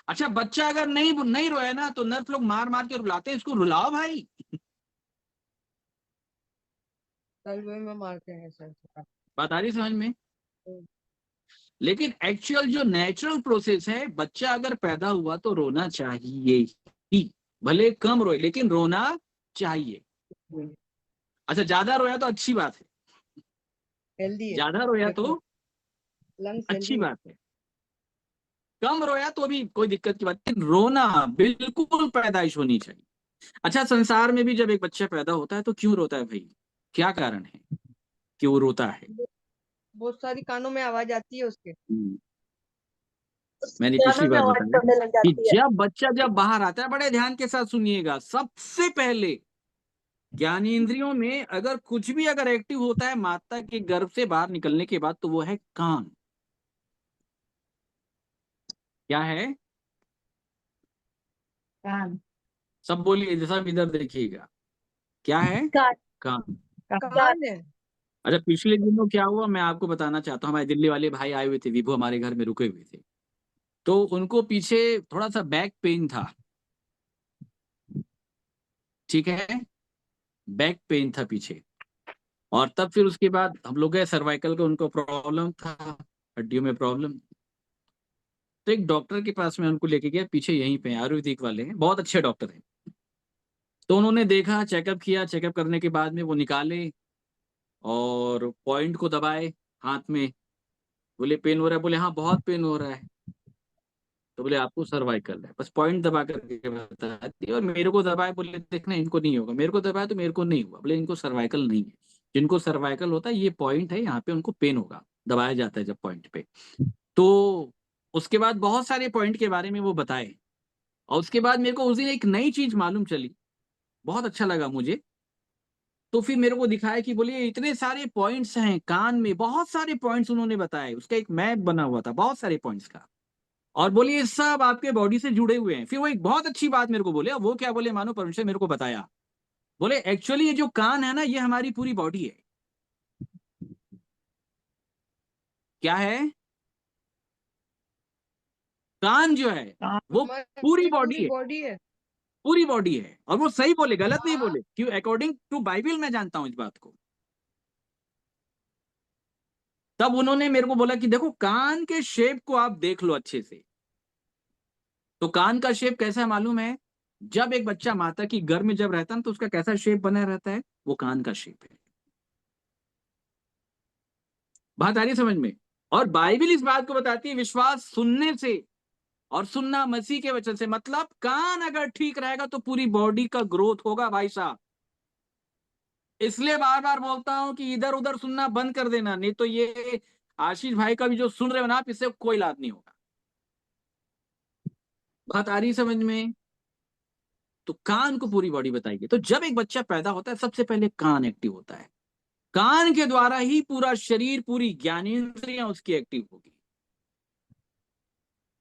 अच्छा, बच्चा अगर नहीं नहीं रोया ना, तो नर्स लोग मार मार के रुलाते हैं, इसको रुलाओ भाई। तलवे में मारते हैं सर। बात आ रही समझ में? लेकिन एक्चुअल जो नेचुरल प्रोसेस है, बच्चा अगर पैदा हुआ तो रोना चाहिए ही, भले कम रोए लेकिन रोना चाहिए। अच्छा, ज्यादा रोया तो अच्छी बात है, हेल्दी है, ज्यादा रोया तो लंग्स अच्छी हेल्दी है। बात है, कम रोया तो भी कोई दिक्कत की बात नहीं। रोना बिल्कुल पैदाइश होनी चाहिए। अच्छा, संसार में भी जब एक बच्चा पैदा होता है तो क्यों रोता है भाई? क्या कारण है कि वो रोता है? बहुत सारी कानों में आवाज आती है उसके। मैंने पिछली बार बताया कि जब बच्चा जब बाहर आता है, बड़े ध्यान के साथ सुनिएगा, सबसे पहले ज्ञानेंद्रियों में अगर कुछ भी अगर एक्टिव होता है माता के गर्भ से बाहर निकलने के बाद, तो वो है कान। क्या है? कान। सब बोलिए, जैसा इधर देखिएगा, क्या है? कान। कान। कान है। अच्छा, पिछले दिनों क्या हुआ मैं आपको बताना चाहता हूँ। हमारे दिल्ली वाले भाई आए हुए थे, विभू हमारे घर में रुके हुए थे, तो उनको पीछे थोड़ा सा बैक पेन था, ठीक है, बैक पेन था पीछे। और तब फिर उसके बाद हम लोग गए, सर्वाइकल का उनको प्रॉब्लम था, हड्डियों में प्रॉब्लम। तो एक डॉक्टर के पास में उनको लेके गया, पीछे यहीं पे आयुर्वेदिक वाले हैं, बहुत अच्छे डॉक्टर हैं। तो उन्होंने देखा, चेकअप किया, चेकअप करने के बाद में वो निकाले और पॉइंट को दबाए हाथ में। बोले पेन हो रहा है? बोले हाँ बहुत पेन हो रहा है। तो बोले आपको सर्वाइकल है, बस पॉइंट दबा करके बता दिया। और मेरे को दबाए, बोले देखना इनको नहीं होगा। मेरे को दबाया तो मेरे को नहीं हुआ। बोले इनको सर्वाइकल नहीं है, जिनको सर्वाइकल होता है ये पॉइंट है यहाँ पे, उनको पेन होगा, दबाया जाता है जब पॉइंट पे। तो उसके बाद बहुत सारे पॉइंट के बारे में वो बताए, और उसके बाद मेरे को उस दिन एक नई चीज मालूम चली, बहुत अच्छा लगा मुझे। तो फिर मेरे को दिखाया कि बोलिए इतने सारे पॉइंट्स हैं कान में, बहुत सारे पॉइंट्स उन्होंने बताए, उसका एक मैप बना हुआ था बहुत सारे पॉइंट्स का। और बोलिए ये सब आपके बॉडी से जुड़े हुए हैं। फिर वो एक बहुत अच्छी बात मेरे को बोले, वो क्या बोले मानो, परमेश्वर मेरे को बताया। बोले एक्चुअली ये जो कान है ना, ये हमारी पूरी बॉडी है। क्या है? कान जो है कान। वो पूरी हमारी बॉडी पूरी है, बॉडी है। पूरी बॉडी है। और वो सही बोले, गलत नहीं हाँ। बोले, क्यों? अकॉर्डिंग टू बाइबल मैं जानता हूं इस बात को। तब उन्होंने मेरे को बोला कि देखो कान के शेप को आप देख लो अच्छे से। तो कान का शेप कैसा है मालूम है? जब एक बच्चा माता की गर्भ में जब रहता है ना, तो उसका कैसा शेप बना रहता है? वो कान का शेप है। बात आ रही है समझ में? और बाइबल इस बात को बताती है, विश्वास सुनने से और सुनना मसीह के वचन से। मतलब कान अगर ठीक रहेगा तो पूरी बॉडी का ग्रोथ होगा भाई साहब। इसलिए बार बार बोलता हूं कि इधर उधर सुनना बंद कर देना, नहीं तो ये आशीष भाई का भी जो सुन रहे हो ना आप, इससे कोई लाभ नहीं होगा। बात आ रही समझ में? तो कान को पूरी बॉडी बताइए। तो जब एक बच्चा पैदा होता है, सबसे पहले कान एक्टिव होता है। कान के द्वारा ही पूरा शरीर, पूरी ज्ञानेंद्रियां उसकी एक्टिव होगी।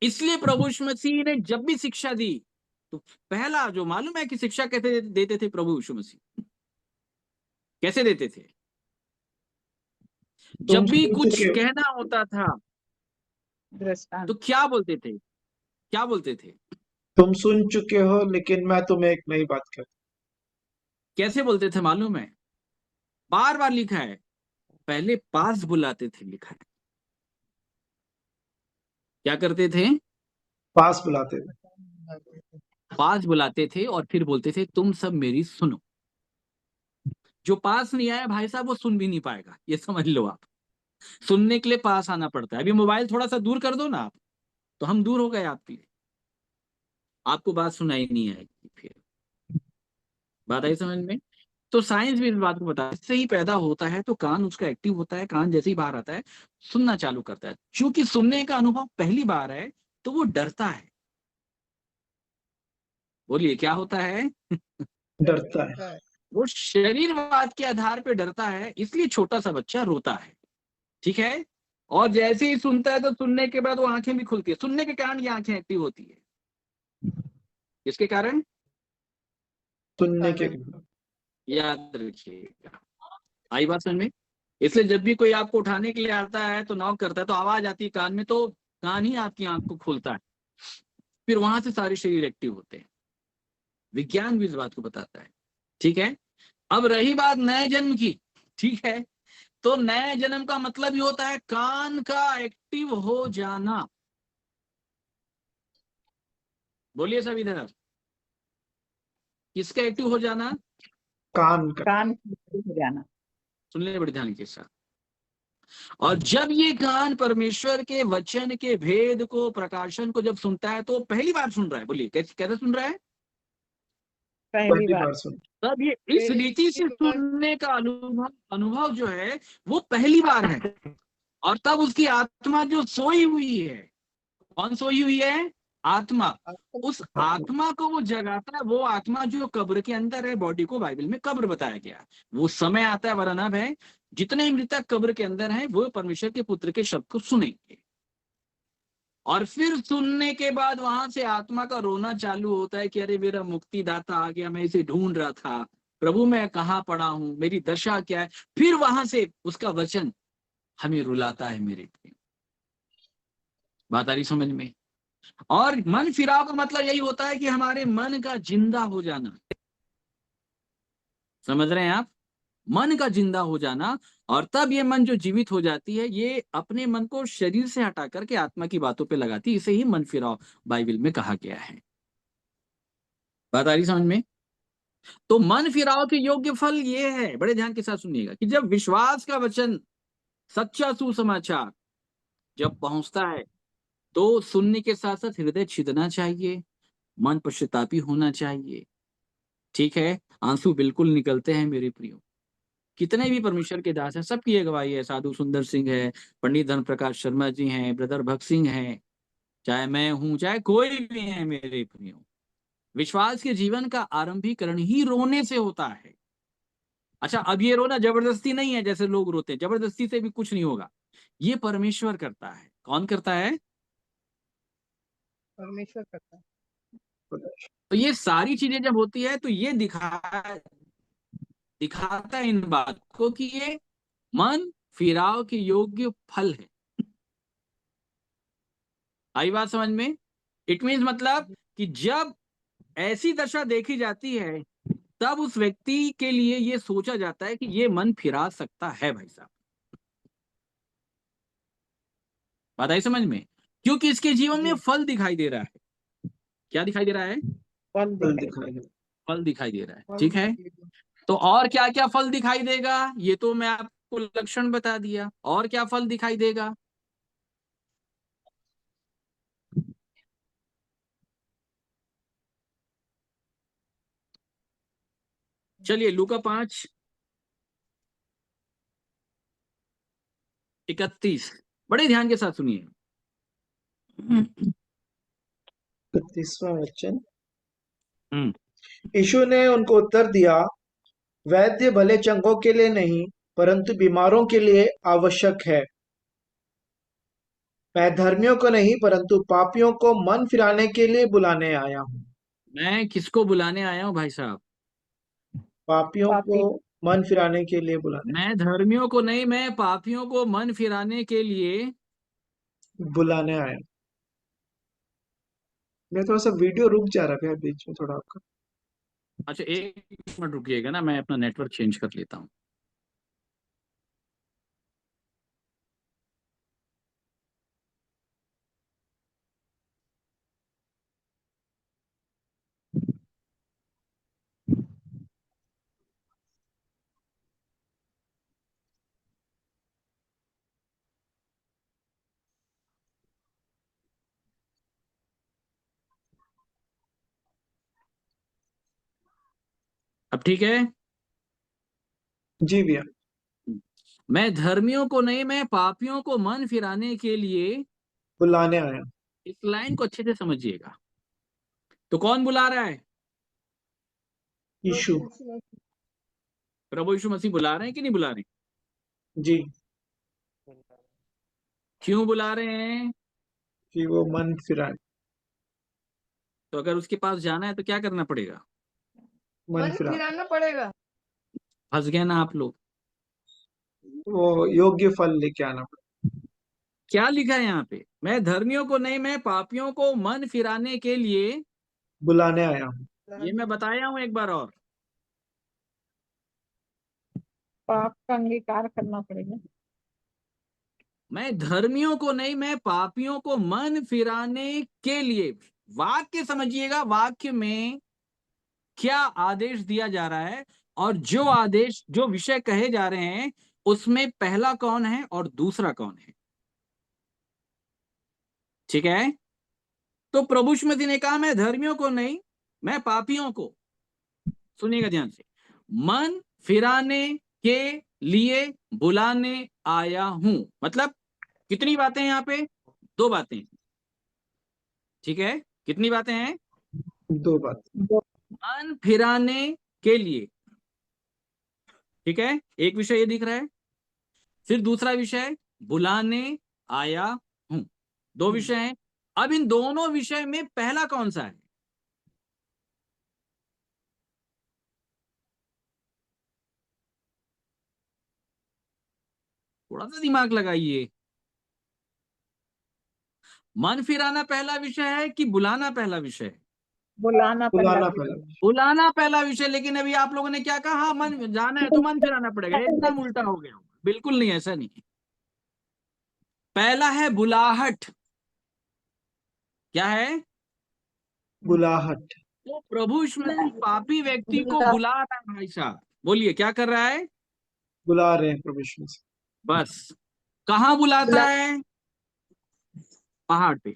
इसलिए प्रभु यीशु मसीह ने जब भी शिक्षा दी, तो पहला जो मालूम है कि शिक्षा कैसे देते थे प्रभु यीशु मसीह? कैसे देते थे? तुम जब भी सुन कुछ चुके हो, कहना होता था दृष्टांत। तो क्या बोलते थे? क्या बोलते थे? तुम सुन चुके हो, लेकिन मैं तुम्हें एक नई बात कहता कैसे बोलते थे मालूम है? बार बार लिखा है, पहले पास बुलाते थे, लिखा है। क्या करते थे? हूं। पास बुलाते थे। पास बुलाते थे और फिर बोलते थे तुम सब मेरी सुनो। जो पास नहीं आया भाई साहब वो सुन भी नहीं पाएगा, ये समझ लो आप। सुनने के लिए पास आना पड़ता है। अभी मोबाइल थोड़ा सा दूर कर दो ना आप, तो हम दूर हो गए आपके लिए, आपको बात सुनाई नहीं आएगी फिर। बात आई समझ में? तो साइंस भी इस बात को बता, इससे ही पैदा होता है तो कान उसका एक्टिव होता है, कान जैसे ही बाहर आता है सुनना चालू करता है। क्योंकि सुनने का अनुभव पहली बार है तो वो डरता है। बोलिए क्या होता है? डरता है। है। वो शरीरवाद के आधार पे डरता है, इसलिए छोटा सा बच्चा रोता है। ठीक है। और जैसे ही सुनता है तो सुनने के बाद वो आंखें भी खुलती है, सुनने के कारण ये आंखें एक्टिव होती है। किसके कारण? सुनने के कारण याद रखिएगा। आई बात समझ में? इसलिए जब भी कोई आपको उठाने के लिए आता है तो नॉक करता है तो आवाज आती है कान में, तो कान ही आपकी आंख को खोलता है, फिर वहां से सारे शरीर एक्टिव होते हैं। विज्ञान भी इस बात को बताता है। ठीक है। अब रही बात नए जन्म की, ठीक है, तो नए जन्म का मतलब ही होता है कान का एक्टिव हो जाना। बोलिए सब इधर, किसका एक्टिव हो जाना? कान का। कान हो जाना। सुन ले बड़े ध्यान के साथ। और जब ये कान परमेश्वर के वचन के भेद को, प्रकाशन को जब सुनता है तो पहली बार सुन रहा है। बोलिए कैसे कैसे सुन रहा है? पहली पहली बार। बार सुन। तब ये इस रीति से बार सुनने का अनुभव अनुभव जो है वो पहली बार है। और तब उसकी आत्मा जो सोई हुई है, कौन सोई हुई है? आत्मा। आपको उस आत्मा को वो जगाता है। वो आत्मा जो कब्र के अंदर है, बॉडी को बाइबल में कब्र बताया गया है। वो समय आता है वरना है, जितने मृतक कब्र के अंदर हैं वो परमेश्वर के पुत्र के शब्द को सुनेंगे। और फिर सुनने के बाद वहां से आत्मा का रोना चालू होता है कि अरे मेरा मुक्तिदाता आ गया, मैं इसे ढूंढ रहा था, प्रभु मैं कहाँ पड़ा हूं, मेरी दशा क्या है। फिर वहां से उसका वचन हमें रुलाता है मेरे प्रिय। बात आ रही समझ में? और मन फिराव का मतलब यही होता है कि हमारे मन का जिंदा हो जाना। समझ रहे हैं आप? मन का जिंदा हो जाना। और तब ये मन जो जीवित हो जाती है ये अपने मन को शरीर से हटा करके आत्मा की बातों पे लगाती है। इसे ही मन फिराव बाइबल में कहा गया है। बात आ रही समझ में? तो मन फिराव के योग्य फल ये है, बड़े ध्यान के साथ सुनिएगा, कि जब विश्वास का वचन, सच्चा सुसमाचार जब पहुंचता है तो सुनने के साथ साथ हृदय छिदना चाहिए, मन पश्चातापी होना चाहिए। ठीक है। आंसू बिल्कुल निकलते हैं मेरे प्रियो। कितने भी परमेश्वर के दास हैं, सबकी ये गवाही है। साधु सुंदर सिंह है, पंडित धर्म प्रकाश शर्मा जी हैं, ब्रदर भक्त सिंह हैं, चाहे मैं हूं, चाहे कोई भी है मेरे प्रियो, विश्वास के जीवन का आरंभीकरण ही रोने से होता है। अच्छा, अब ये रोना जबरदस्ती नहीं है जैसे लोग रोते हैं, जबरदस्ती से भी कुछ नहीं होगा। ये परमेश्वर करता है। कौन करता है? परमेश्वर करता है। तो ये सारी चीजें जब होती है तो ये दिखाता है इन बात को कि ये मन फिराव के योग्य फल है। आई बात समझ में? इट मीन्स मतलब कि जब ऐसी दशा देखी जाती है तब उस व्यक्ति के लिए ये सोचा जाता है कि ये मन फिरा सकता है भाई साहब। बात आई समझ में? क्योंकि इसके जीवन में जी फल दिखाई दे रहा है। क्या दिखाई दे रहा है? फल फल दिखाई दिखाई दे। दे। फल दिखाई दे रहा है। फल ठीक है। दिखाई देगा। तो और क्या क्या फल दिखाई देगा ये तो मैं आपको लक्षण बता दिया। और क्या फल दिखाई देगा? चलिए लूका 5:31 बड़े ध्यान के साथ सुनिए। 31वां वचन। हम्म। यीशु ने उनको उत्तर दिया, वैद्य भले चंगों के लिए नहीं परंतु बीमारों के लिए आवश्यक है। मैं धर्मियों को नहीं परंतु पापियों को मन फिराने के लिए बुलाने आया हूँ। मैं किसको बुलाने आया हूं भाई साहब? पापियों को पापी। मन फिराने के लिए बुलाने मैं धर्मियों को नहीं, मैं पापियों को मन फिराने के लिए। बुलाने आया। मैं थोड़ा सा वीडियो रुक जा रहा है बीच में थोड़ा आपका। अच्छा एक मिनट रुकिएगा ना, मैं अपना नेटवर्क चेंज कर लेता हूँ। अब ठीक है। जी भैया। मैं धर्मियों को नहीं, मैं पापियों को मन फिराने के लिए, बुलाने आया। इस लाइन को अच्छे से समझिएगा। तो कौन बुला रहा है? यीशु। प्रभु यीशु मसीह बुला रहे हैं कि नहीं बुला रहे? जी। क्यों बुला रहे हैं? कि वो मन फिराए। तो अगर उसके पास जाना है तो क्या करना पड़ेगा? मन मन फिरा। फिराना पड़ेगा। फंस गए ना आप लोग। वो योग्य फल लेके आना पड़ेगा। क्या लिखा है यहाँ पे? मैं धर्मियों को नहीं, मैं पापियों को मन फिराने के लिए, बुलाने आया हूँ। ये मैं बताया हूं एक बार और। पाप का अंगीकार करना पड़ेगा। मैं धर्मियों को नहीं, मैं पापियों को मन फिराने के लिए। वाक्य समझिएगा, वाक्य में क्या आदेश दिया जा रहा है और जो आदेश, जो विषय कहे जा रहे हैं, उसमें पहला कौन है और दूसरा कौन है? ठीक है। तो प्रभु यीशु मसीह ने कहा मैं धर्मियों को नहीं, मैं पापियों को, सुनिएगा ध्यान से, मन फिराने के लिए बुलाने आया हूं। मतलब कितनी बातें हैं यहाँ पे? दो बातें। ठीक है, कितनी बातें हैं? दो बात। मन फिराने के लिए, ठीक है, एक विषय ये दिख रहा है। फिर दूसरा विषय बुलाने आया हूं। दो विषय हैं। अब इन दोनों विषय में पहला कौन सा है? थोड़ा सा दिमाग लगाइए। मन फिराना पहला विषय है कि बुलाना पहला विषय है? बुलाना पहला बुलाना विषय। पहला। बुलाना पहला विषय। लेकिन अभी आप लोगों ने क्या कहा? हाँ, मन जाना है तो मन फिराना पड़ेगा। एकदम उल्टा हो गया। बिल्कुल नहीं, ऐसा नहीं। पहला है बुलाहट। क्या है? बुलाहट। तो प्रभु यीशु मसीह पापी व्यक्ति को बुला रहा है। भाई साहब बोलिए, क्या कर रहा है? बुला रहे हैं प्रभु यीशु मसीह। बस। कहाँ बुलाता है? पहाड़ पे।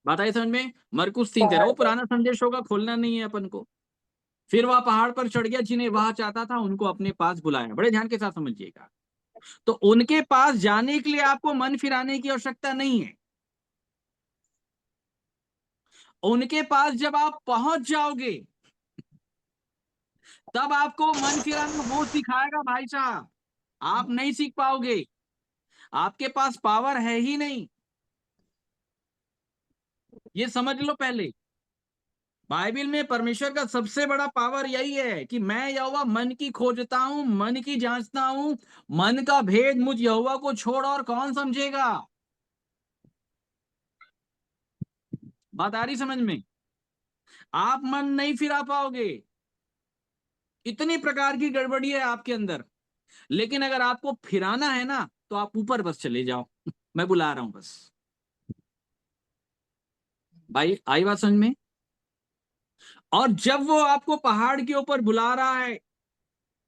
बात आई समझ में? मरकुस 3:13, वो पुराना संदेश होगा, खोलना नहीं है अपन को। फिर वह पहाड़ पर चढ़ गया, जिन्हें वह चाहता था उनको अपने पास बुलाया। बड़े ध्यान के साथ समझिएगा। तो उनके पास जाने के लिए आपको मन फिराने की आवश्यकता नहीं है। उनके पास जब आप पहुंच जाओगे तब आपको मन फिराना वो सिखाएगा। भाई साहब, आप नहीं सीख पाओगे। आपके पास पावर है ही नहीं, ये समझ लो पहले। बाइबल में परमेश्वर का सबसे बड़ा पावर यही है कि मैं यहोवा मन की खोजता हूं, मन की जांचता हूं। मन का भेद मुझ यहोवा को छोड़ और कौन समझेगा? बात आ रही समझ में? आप मन नहीं फिरा पाओगे। इतनी प्रकार की गड़बड़ी है आपके अंदर। लेकिन अगर आपको फिराना है ना, तो आप ऊपर बस चले जाओ। मैं बुला रहा हूं बस। भाई आई बात समझ में? और जब वो आपको पहाड़ के ऊपर बुला रहा है,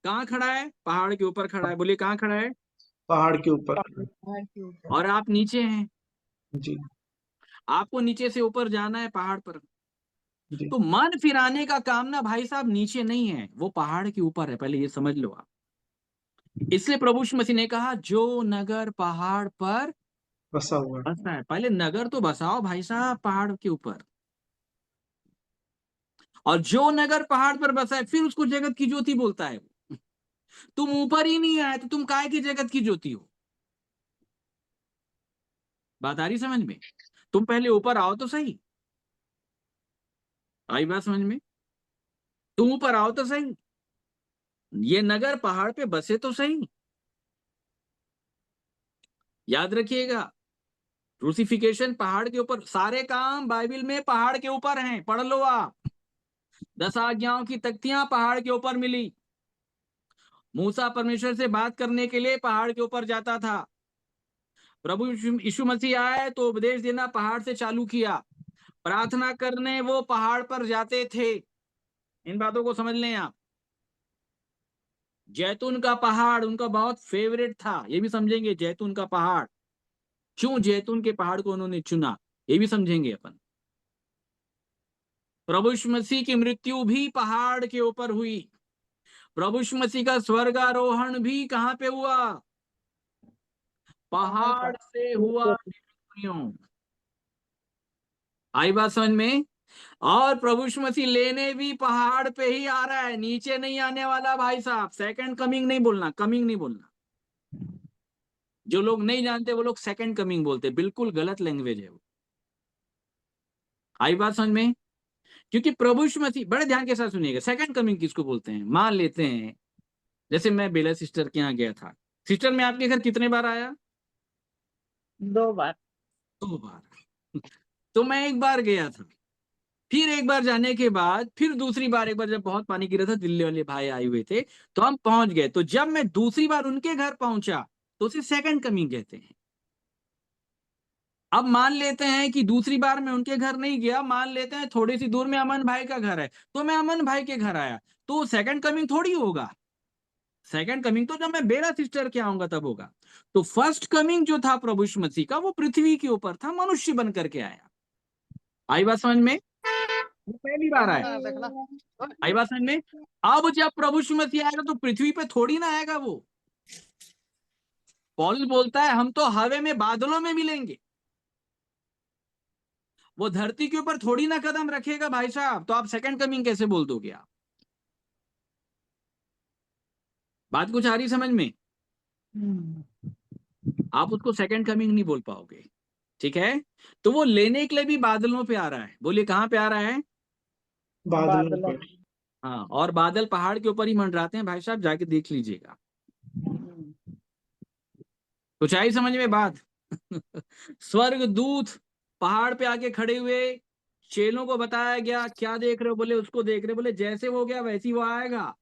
कहां खड़ा है? पहाड़ के ऊपर खड़ा है। बोलिए, कहां खड़ा है? पहाड़ के ऊपर। पहाड़ के ऊपर। और आप नीचे हैं। जी। आपको नीचे से ऊपर जाना है पहाड़ पर। जी। तो मन फिराने का काम ना भाई साहब नीचे नहीं है, वो पहाड़ के ऊपर है। पहले ये समझ लो आप। इसलिए प्रभु यीशु मसीह ने कहा जो नगर पहाड़ पर बसा हुआ है। बसा है, पहले नगर तो बसाओ भाई साहब पहाड़ के ऊपर। और जो नगर पहाड़ पर बसा है, फिर उसको जगत की ज्योति बोलता है। तुम ऊपर ही नहीं आए तो तुम काहे की जगत की ज्योति हो? बात आ रही समझ में? तुम पहले ऊपर आओ तो सही। आई बात समझ में? तुम ऊपर आओ तो सही। ये नगर पहाड़ पे बसे तो सही। याद रखिएगा, क्रूसिफिकेशन पहाड़ के ऊपर। सारे काम बाइबल में पहाड़ के ऊपर हैं, पढ़ लो आप। 10 आज्ञाओं की तख्तियां पहाड़ के ऊपर मिली। मूसा परमेश्वर से बात करने के लिए पहाड़ के ऊपर जाता था। प्रभु यीशु मसीह आए तो उपदेश देना पहाड़ से चालू किया। प्रार्थना करने वो पहाड़ पर जाते थे। इन बातों को समझ लें आप। जैतून का पहाड़ उनका बहुत फेवरेट था, ये भी समझेंगे। जैतून का पहाड़, क्यों जैतून के पहाड़ को उन्होंने चुना, ये भी समझेंगे अपन। प्रभु यीशु मसीह की मृत्यु भी पहाड़ के ऊपर हुई। प्रभु यीशु मसीह का स्वर्गारोहण भी कहाँ पे हुआ? पहाड़ से हुआ। आई बात समझ में? और प्रभु यीशु मसीह लेने भी पहाड़ पे ही आ रहा है, नीचे नहीं आने वाला भाई साहब। सेकंड कमिंग नहीं बोलना, कमिंग नहीं बोलना। जो लोग नहीं जानते वो लोग सेकंड कमिंग बोलते, बिल्कुल गलत लैंग्वेज है वो। आई बात समझ में? क्योंकि प्रभु यीशु मसीह, बड़े ध्यान के साथ सुनिएगा, सेकंड कमिंग किसको बोलते हैं? मान लेते हैं जैसे मैं बेला सिस्टर के यहाँ गया था। सिस्टर मैं आपके घर कितने बार आया? 2 बार। 2 बार। तो मैं एक बार गया था, फिर एक बार जाने के बाद फिर दूसरी बार, एक बार जब बहुत पानी गिरा था, दिल्ली वाले भाई आए हुए थे तो हम पहुंच गए। तो जब मैं दूसरी बार उनके घर पहुंचा तो उसे सेकंड कमिंग कहते हैं। अब मान लेते हैं कि दूसरी बार मैं उनके घर नहीं गया, मान लेते हैं थोड़ी सी दूर में अमन भाई का घर है, तो मैं अमन भाई के घर आया, तो सेकंड कमिंग थोड़ी होगा। सेकंड कमिंग तो जब मैं बेला सिस्टर के आऊंगा तब होगा। तो फर्स्ट कमिंग जो था प्रभु यीशु मसीह का, वो पृथ्वी के ऊपर था, मनुष्य बन करके आया। आई बात समझ में? वो पहली बार आया। आई बात समझ में? अब जब प्रभु यीशु मसीह आएगा तो पृथ्वी पे थोड़ी ना आएगा वो। पौलुस बोलता है हम तो हवे में, बादलों में मिलेंगे। वो धरती के ऊपर थोड़ी ना कदम रखेगा भाई साहब। तो आप सेकंड कमिंग कैसे बोल दोगे आप? बात कुछ आ रही समझ में? आप उसको सेकंड कमिंग नहीं बोल पाओगे, ठीक है? तो वो लेने के लिए भी बादलों पे आ रहा है। बोलिए कहां पे आ रहा है? बादलों पर। हाँ, और बादल पहाड़ के ऊपर ही मंडराते हैं भाई साहब, जाके देख लीजिएगा। कुछ आई समझ में बात? स्वर्ग दूत पहाड़ पे आके खड़े हुए, चेलों को बताया गया, क्या देख रहे हो? बोले उसको देख रहे। बोले जैसे वो गया वैसे ही वो आएगा।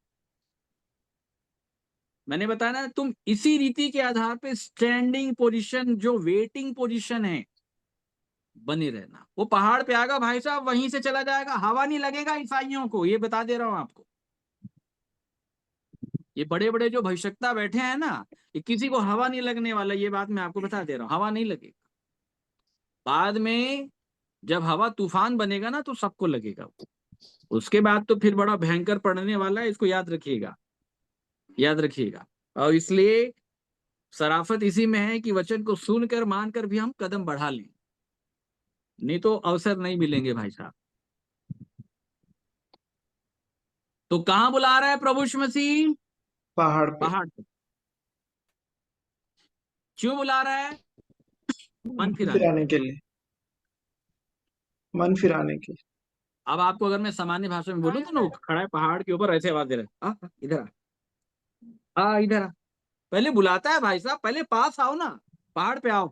मैंने बताया ना, तुम इसी रीति के आधार पे स्टैंडिंग पोजीशन, जो वेटिंग पोजीशन है, बने रहना। वो पहाड़ पे आएगा भाई साहब, वहीं से चला जाएगा, हवा नहीं लगेगा ईसाइयों को, ये बता दे रहा हूं आपको। ये बड़े बड़े जो भविष्यवक्ता बैठे हैं ना, ये किसी को हवा नहीं लगने वाला, ये बात मैं आपको बता दे रहा हूं, हवा नहीं लगेगा। बाद में जब हवा तूफान बनेगा ना तो सबको लगेगा। उसके बाद तो फिर बड़ा भयंकर पड़ने वाला है, इसको याद रखिएगा, याद रखिएगा। और इसलिए शराफत इसी में है कि वचन को सुनकर मानकर भी हम कदम बढ़ा लें, नहीं तो अवसर नहीं मिलेंगे भाई साहब। तो कहां बुला रहा है प्रभु यीशु मसीह? पहाड़ पे। पहाड़ पे। क्यों बुला रहा है? मन फिराने के फिराने लिए। के लिए। मन फिराने के लिए। अब आपको अगर मैं सामान्य भाषा में बोलूं तो ना, वो खड़ा है पहाड़ के ऊपर, ऐसे आवाज दे रहा है, इधर आ, इधर आ। पहले बुलाता है भाई साहब, पहले पास आओ ना, पहाड़ पे आओ,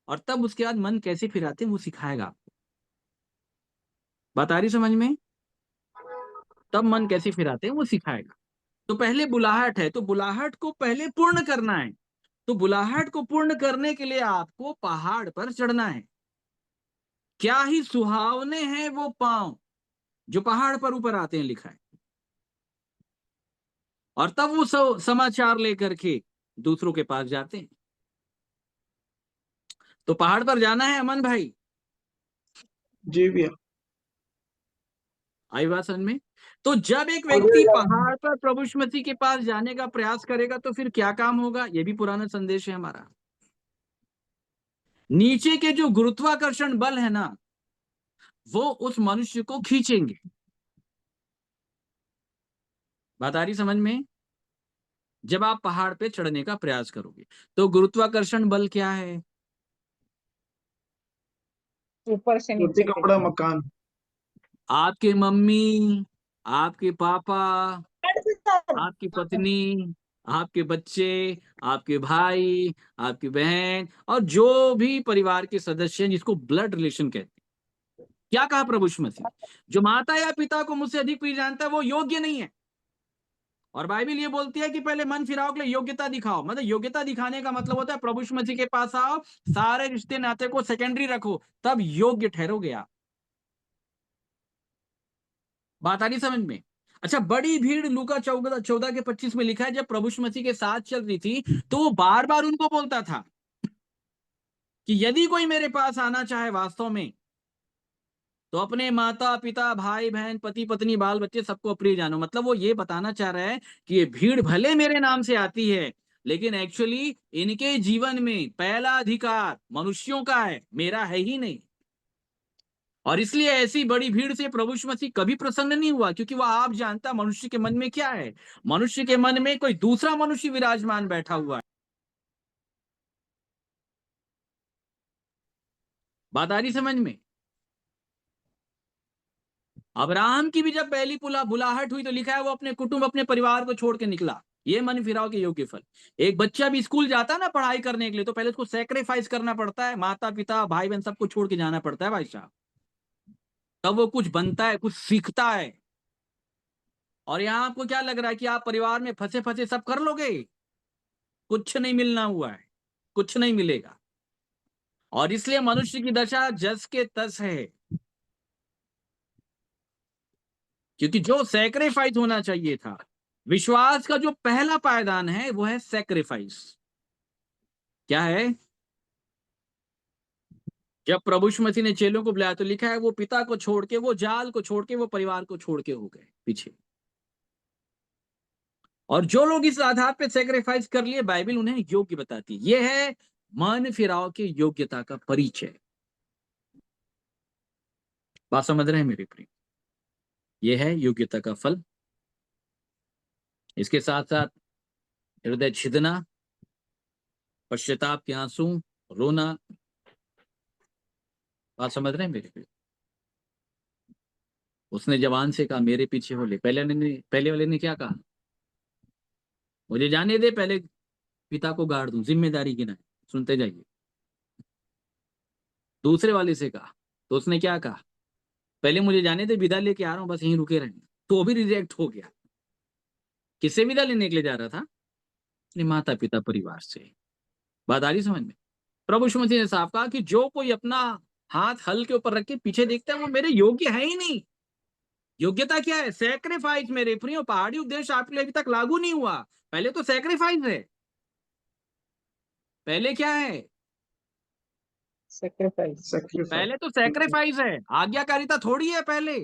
और तब उसके बाद मन कैसे फिराते हैं वो सिखाएगा आपको। बात आ रही समझ में? तब मन कैसे फिराते हैं वो सिखाएगा। तो पहले बुलाहट है, तो बुलाहट को पहले पूर्ण करना है। तो बुलाहट को पूर्ण करने के लिए आपको पहाड़ पर चढ़ना है। क्या ही सुहावने हैं वो पांव जो पहाड़ पर ऊपर आते हैं, लिखा है। और तब वो समाचार लेकर के दूसरों के पास जाते हैं। तो पहाड़ पर जाना है अमन भाई। जी भैया। आई बात समझ में? तो जब एक व्यक्ति पहाड़ पर प्रभु यीशु मसीह के पास जाने का प्रयास करेगा तो फिर क्या काम होगा? ये भी पुराना संदेश है हमारा। नीचे के जो गुरुत्वाकर्षण बल है ना, वो उस मनुष्य को खींचेंगे। बात आ रही समझ में? जब आप पहाड़ पे चढ़ने का प्रयास करोगे तो गुरुत्वाकर्षण बल क्या है? ऊपर से धोती नीचे कपड़ा मकान। आपके मम्मी, आपके पापा, आपकी पत्नी, आपके बच्चे, आपके भाई, आपकी बहन, और जो भी परिवार के सदस्य हैं जिसको ब्लड रिलेशन कहते हैं। क्या कहा प्रभु यीशु मसीह? जो माता या पिता को मुझसे अधिक प्रिय जानता है वो योग्य नहीं है। और बाइबल ये बोलती है कि पहले मन फिराव के लिए योग्यता दिखाओ। मतलब योग्यता दिखाने का मतलब होता है प्रभु यीशु मसीह के पास आओ, सारे रिश्ते नाते को सेकेंडरी रखो, तब योग्य ठहरोगे आप। बात आ रही समझ में? अच्छा, बड़ी भीड़ लूका 14:25 में लिखा है, जब प्रभु यीशु मसीह के साथ चल रही थी तो वो बार बार उनको बोलता था कि यदि कोई मेरे पास आना चाहे वास्तव में तो अपने माता पिता भाई बहन पति पत्नी बाल बच्चे सबको अप्रिय जानो। मतलब वो ये बताना चाह रहा है कि ये भीड़ भले मेरे नाम से आती है, लेकिन एक्चुअली इनके जीवन में पहला अधिकार मनुष्यों का है, मेरा है ही नहीं। और इसलिए ऐसी बड़ी भीड़ से प्रभु यीशु मसीह कभी प्रसन्न नहीं हुआ, क्योंकि वह आप जानता मनुष्य के मन में क्या है। मनुष्य के मन में कोई दूसरा मनुष्य विराजमान बैठा हुआ है। बात आ रही समझ में? अब्राहम की भी जब पहली बुलाहट हुई तो लिखा है वो अपने कुटुंब अपने परिवार को छोड़ के निकला। ये मन फिराव के योग्य फल। एक बच्चा भी स्कूल जाता ना पढ़ाई करने के लिए, तो पहले उसको सैक्रिफाइस करना पड़ता है, माता पिता भाई बहन सबको छोड़ के जाना पड़ता है भाई साहब, तब वो कुछ बनता है, कुछ सीखता है। और यहां आपको क्या लग रहा है कि आप परिवार में फंसे फंसे सब कर लोगे? कुछ नहीं मिलना हुआ है, कुछ नहीं मिलेगा। और इसलिए मनुष्य की दशा जस के तस है, क्योंकि जो सैक्रिफाइस होना चाहिए था, विश्वास का जो पहला पायदान है वो है सैक्रिफाइस। क्या है? जब प्रभु यीशु मसीह ने चेलों को बुलाया तो लिखा है वो पिता को छोड़ के, वो जाल को छोड़ के, वो परिवार को छोड़ के हो गए पीछे। और जो लोग इस आधार पे सैक्रिफाइस कर लिए, बाइबल उन्हें योग्य बताती है। यह है मन फिराव की योग्यता का परिचय। बात समझ रहे हैं मेरे प्रिय? यह है योग्यता का फल। इसके साथ साथ हृदय छिदना, पश्चाताप के आंसू, रोना। बात समझ रहे हैं मेरे प्रिय? उसने जवान से कहा मेरे पीछे हो ले। पहले वाले ने क्या कहा? मुझे जाने दे, पहले पिता को गाड़ दूं, जिम्मेदारी गिनाए। सुनते जाइए। दूसरे वाले से कहा तो उसने क्या कहा? पहले मुझे जाने दे, विदा लेके आ रहा हूं, बस यहीं रुके रहेंगे। तो भी रिजेक्ट हो गया। किससे विदा लेने के लिए जा रहा था? अपने माता पिता परिवार से। बात आ रही समझ में? प्रभु यीशु मसीह ने साफ कहा कि जो कोई अपना हाथ हल के ऊपर रख के पीछे देखता है वो मेरे योग्य है ही नहीं। योग्यता क्या है? सैक्रिफाइस। मेरे प्रियो, पहाड़ी उपदेश आपके लिए अभी तक लागू नहीं हुआ। पहले तो सैक्रिफाइस है। पहले क्या है? सेक्रीफाइस। पहले तो सैक्रिफाइस है, आज्ञाकारिता थोड़ी है पहले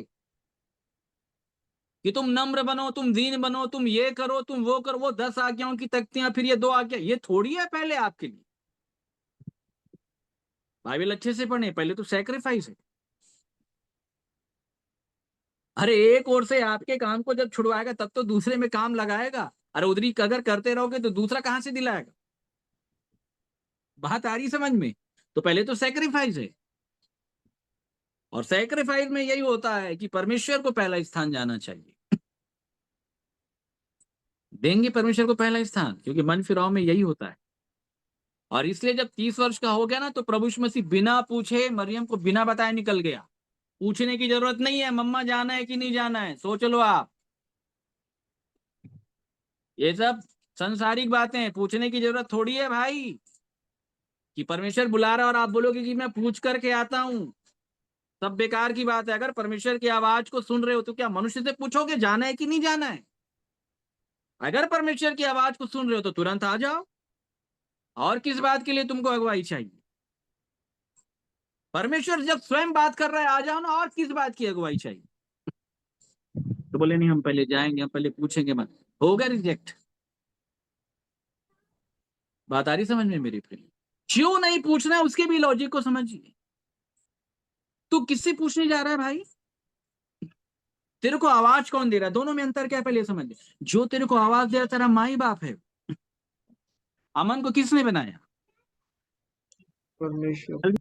कि तुम नम्र बनो, तुम दीन बनो, तुम ये करो, तुम वो करो। वो 10 आज्ञाओं की तख्तियां, फिर ये 2 आज्ञा, ये थोड़ी है पहले आपके लिए। बाइबल अच्छे से पढ़े, पहले तो सैक्रिफाइस है। अरे एक ओर से आपके काम को जब छुड़वाएगा तब तो दूसरे में काम लगाएगा। अरे उधरी कदर करते रहोगे तो दूसरा कहां से दिलाएगा? बात आ रही समझ में? तो पहले तो सैक्रिफाइस है। और सैक्रिफाइस में यही होता है कि परमेश्वर को पहला स्थान जाना चाहिए। देंगे परमेश्वर को पहला स्थान, क्योंकि मन फिराव में यही होता है। और इसलिए जब 30 वर्ष का हो गया ना, तो प्रभु यीशु मसीह बिना पूछे मरियम को बिना बताए निकल गया। पूछने की जरूरत नहीं है, मम्मा जाना है कि नहीं जाना है, सोच लो आप। ये सब संसारिक बातें हैं, पूछने की जरूरत थोड़ी है भाई। कि परमेश्वर बुला रहा है और आप बोलोगे कि मैं पूछ करके आता हूं, सब बेकार की बात है। अगर परमेश्वर की आवाज को सुन रहे हो तो क्या मनुष्य से पूछोगे जाना है कि नहीं जाना है? अगर परमेश्वर की आवाज को सुन रहे हो तो तुरंत आ जाओ। और किस बात के लिए तुमको अगुवाई चाहिए? परमेश्वर जब स्वयं बात कर रहा है, आ जाओ ना। और किस बात की अगुवाई चाहिए? तो बोले नहीं, हम पहले जाएंगे, हम पहले पूछेंगे मत। होगा रिजेक्ट। बात आ रही समझ में मेरी प्रिय? क्यों नहीं पूछना है उसके भी लॉजिक को समझिए। तू किससे पूछने जा रहा है भाई? तेरे को आवाज कौन दे रहा है? दोनों में अंतर क्या है पहले समझ ले। जो तेरे को आवाज दे रहा तेरा माई बाप है। अमन को किसने बनाया? परमेश्वर।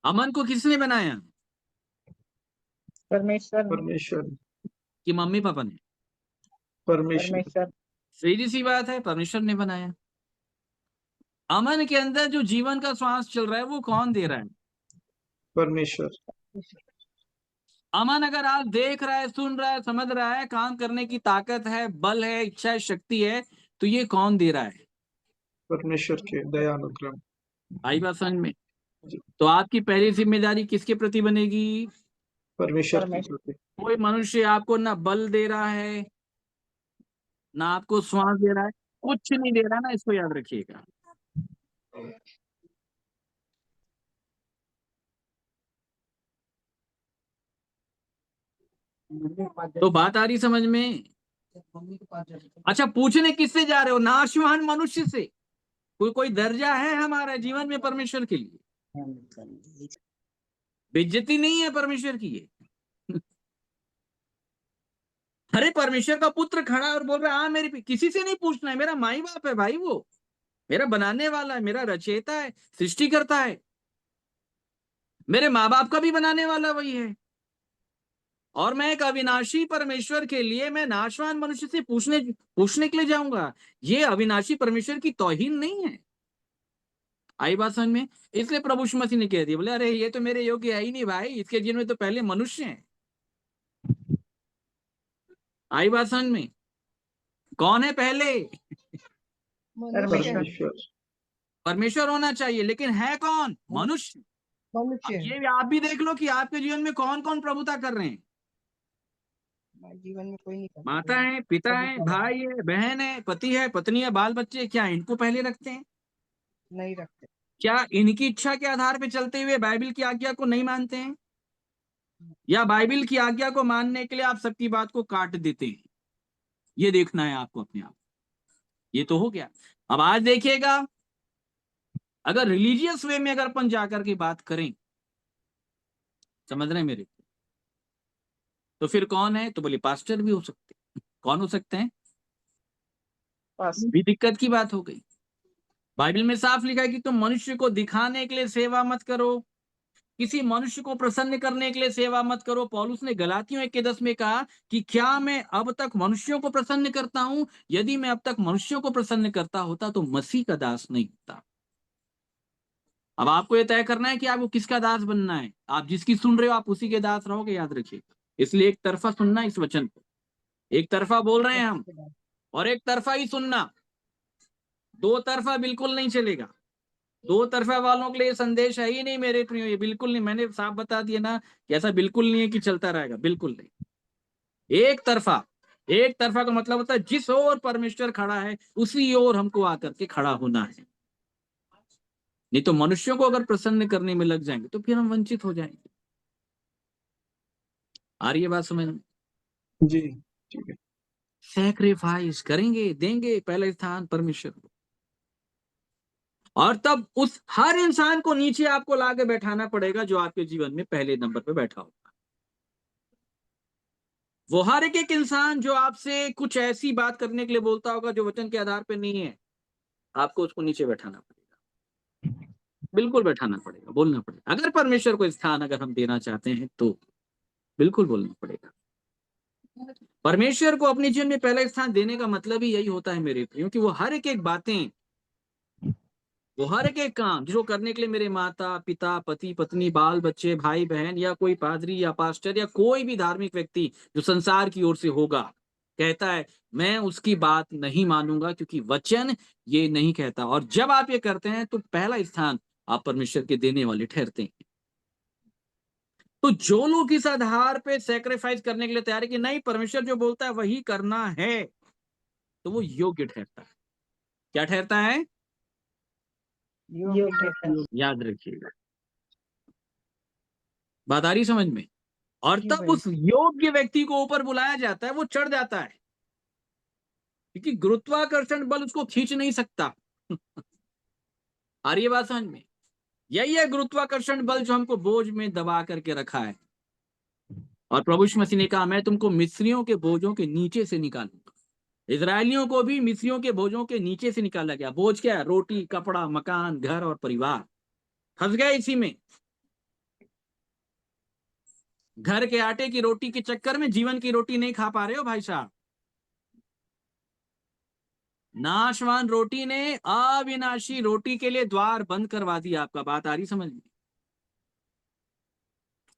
अमन को किसने बनाया? परमेश्वर। परमेश्वर। कि मम्मी पापा ने? परमेश्वर। परमेश्वर। सीधी सी बात है, परमेश्वर ने बनाया। अमन के अंदर जो जीवन का श्वास चल रहा है वो कौन दे रहा है? परमेश्वर। अमन अगर आज देख रहा है, सुन रहा है, समझ रहा है, काम करने की ताकत है, बल है, इच्छा है, शक्ति है, तो ये कौन दे रहा है? परमेश्वर के दया अनुग्रह। आई बात समझ में? तो आपकी पहली जिम्मेदारी किसके प्रति बनेगी? परमेश्वर के प्रति। कोई मनुष्य आपको ना बल दे रहा है, ना आपको श्वास दे रहा है, कुछ नहीं दे रहा ना, इसको याद रखिएगा। तो बात आ रही समझ में? अच्छा, पूछने किससे जा रहे हो? नाशवान मनुष्य से। कोई दर्जा है हमारा जीवन में परमेश्वर के लिए? बेइज्जती नहीं है परमेश्वर की ये। अरे परमेश्वर का पुत्र खड़ा और बोल रहा है, मेरे किसी से नहीं पूछना है, मेरा माई बाप है भाई, वो मेरा बनाने वाला है, मेरा रचयिता है, सृष्टि करता है, मेरे माँ बाप का भी बनाने वाला वही है। और मैं एक अविनाशी परमेश्वर के लिए मैं नाशवान मनुष्य से पूछने के लिए जाऊंगा? ये अविनाशी परमेश्वर की तौहीन नहीं है। आई बात समझ में? इसलिए प्रभु यीशु मसीह ने कह दिया, बोले अरे ये तो मेरे योग्य है ही नहीं भाई, इसके जीवन में तो पहले मनुष्य है। आई बात समझ में? कौन है पहले? मनुष्य है। परमेश्वर। परमेश्वर होना चाहिए, लेकिन है कौन? मनुष्य। मनुष्य अब है। ये आप भी देख लो कि आपके जीवन में कौन कौन प्रभुता कर रहे हैं। हमारे जीवन में कोई नहीं करता। माता है, पिता है, भाई है, बहन है, पति है, पत्नी है, बाल बच्चे, क्या इनको पहले रखते हैं? नहीं रखते। क्या इनकी इच्छा के आधार पे चलते हुए बाइबल की आज्ञा को नहीं मानते हैं? या बाइबल की आज्ञा को मानने के लिए आप सबकी बात को काट देते हैं? ये देखना है आपको अपने आप। ये तो हो गया। अब आज देखिएगा, अगर रिलीजियस वे में अगर अपन जाकर के बात करें, समझ रहे हैं मेरे, तो फिर कौन है? तो बोले पास्टर भी हो सकते हैं। कौन हो सकते हैं? भी दिक्कत की बात हो गई। बाइबल में साफ लिखा है कि तुम मनुष्य को दिखाने के लिए सेवा मत करो, किसी मनुष्य को प्रसन्न करने के लिए सेवा मत करो। पौलुस ने गलातियों 1:10 में कहा कि क्या मैं अब तक मनुष्यों को प्रसन्न करता हूं? यदि मैं अब तक मनुष्यों को प्रसन्न करता होता तो मसीह का दास नहीं होता। अब आपको यह तय करना है कि आपको किसका दास बनना है। आप जिसकी सुन रहे हो आप उसी के दास रहोगे, याद रखिए। इसलिए एक तरफा सुनना इस वचन को, एक तरफा बोल रहे हैं हम, और एक तरफा ही सुनना। दो तरफा बिल्कुल नहीं चलेगा। दो तरफा वालों के लिए संदेश है ही नहीं मेरे प्रियो, ये बिल्कुल नहीं। मैंने साफ बता दिया ना कि ऐसा बिल्कुल नहीं है कि चलता रहेगा, बिल्कुल नहीं। एक तरफा। एक तरफा का मतलब होता है जिस ओर परमेश्वर खड़ा है उसी ओर हमको आकर के खड़ा होना है। नहीं तो मनुष्यों को अगर प्रसन्न करने में लग जाएंगे तो फिर हम वंचित हो जाएंगे। आ रही है बात समझ में? जी ठीक है। सैक्रिफाइस करेंगे, देंगे पहला स्थान परमेश्वर को, और तब उस हर इंसान को नीचे आपको लाके बैठाना पड़ेगा जो आपके जीवन में पहले नंबर पे बैठा होगा। वो हर एक इंसान जो आपसे कुछ ऐसी बात करने के लिए बोलता होगा जो वचन के आधार पे नहीं है, आपको उसको नीचे बैठाना पड़ेगा। बिल्कुल बैठाना पड़ेगा, बोलना पड़ेगा। अगर परमेश्वर को स्थान अगर हम देना चाहते हैं तो बिल्कुल बोलना पड़ेगा। परमेश्वर को अपने जीवन में पहला स्थान देने का मतलब ही यही होता है मेरे प्रियो, कि वो हर एक बातें, वो हर एक काम जिसको करने के लिए मेरे माता पिता, पति पत्नी, बाल बच्चे, भाई बहन, या कोई पादरी या पास्टर या कोई भी धार्मिक व्यक्ति जो संसार की ओर से होगा, कहता है मैं उसकी बात नहीं मानूंगा क्योंकि वचन ये नहीं कहता। और जब आप ये करते हैं तो पहला स्थान आप परमेश्वर के देने वाले ठहरते हैं। तो जो लोग इस आधार पे सेक्रीफाइस करने के लिए तैयार है कि नहीं परमेश्वर जो बोलता है वही करना है, तो वो योग्य ठहरता है। क्या ठहरता है? याद रखिएगा, बात आ रही समझ में? और जी तब भाई। उस योग्य व्यक्ति को ऊपर बुलाया जाता है, वो चढ़ जाता है, क्योंकि गुरुत्वाकर्षण बल उसको खींच नहीं सकता। आ रही है बात समझ में? यही है गुरुत्वाकर्षण बल जो हमको बोझ में दबा करके रखा है। और प्रभु यीशु मसीह ने कहा मैं तुमको मिस्रियों के बोझों के नीचे से निकालूंगा। इजरायलियों को भी मिस्रियों के बोझों के नीचे से निकाला गया। बोझ क्या है? रोटी, कपड़ा, मकान, घर और परिवार। फंस गए इसी में। घर के आटे की रोटी के चक्कर में जीवन की रोटी नहीं खा पा रहे हो भाई साहब। नाशवान रोटी ने अविनाशी रोटी के लिए द्वार बंद करवा दिया आपका। बात आ रही समझ में?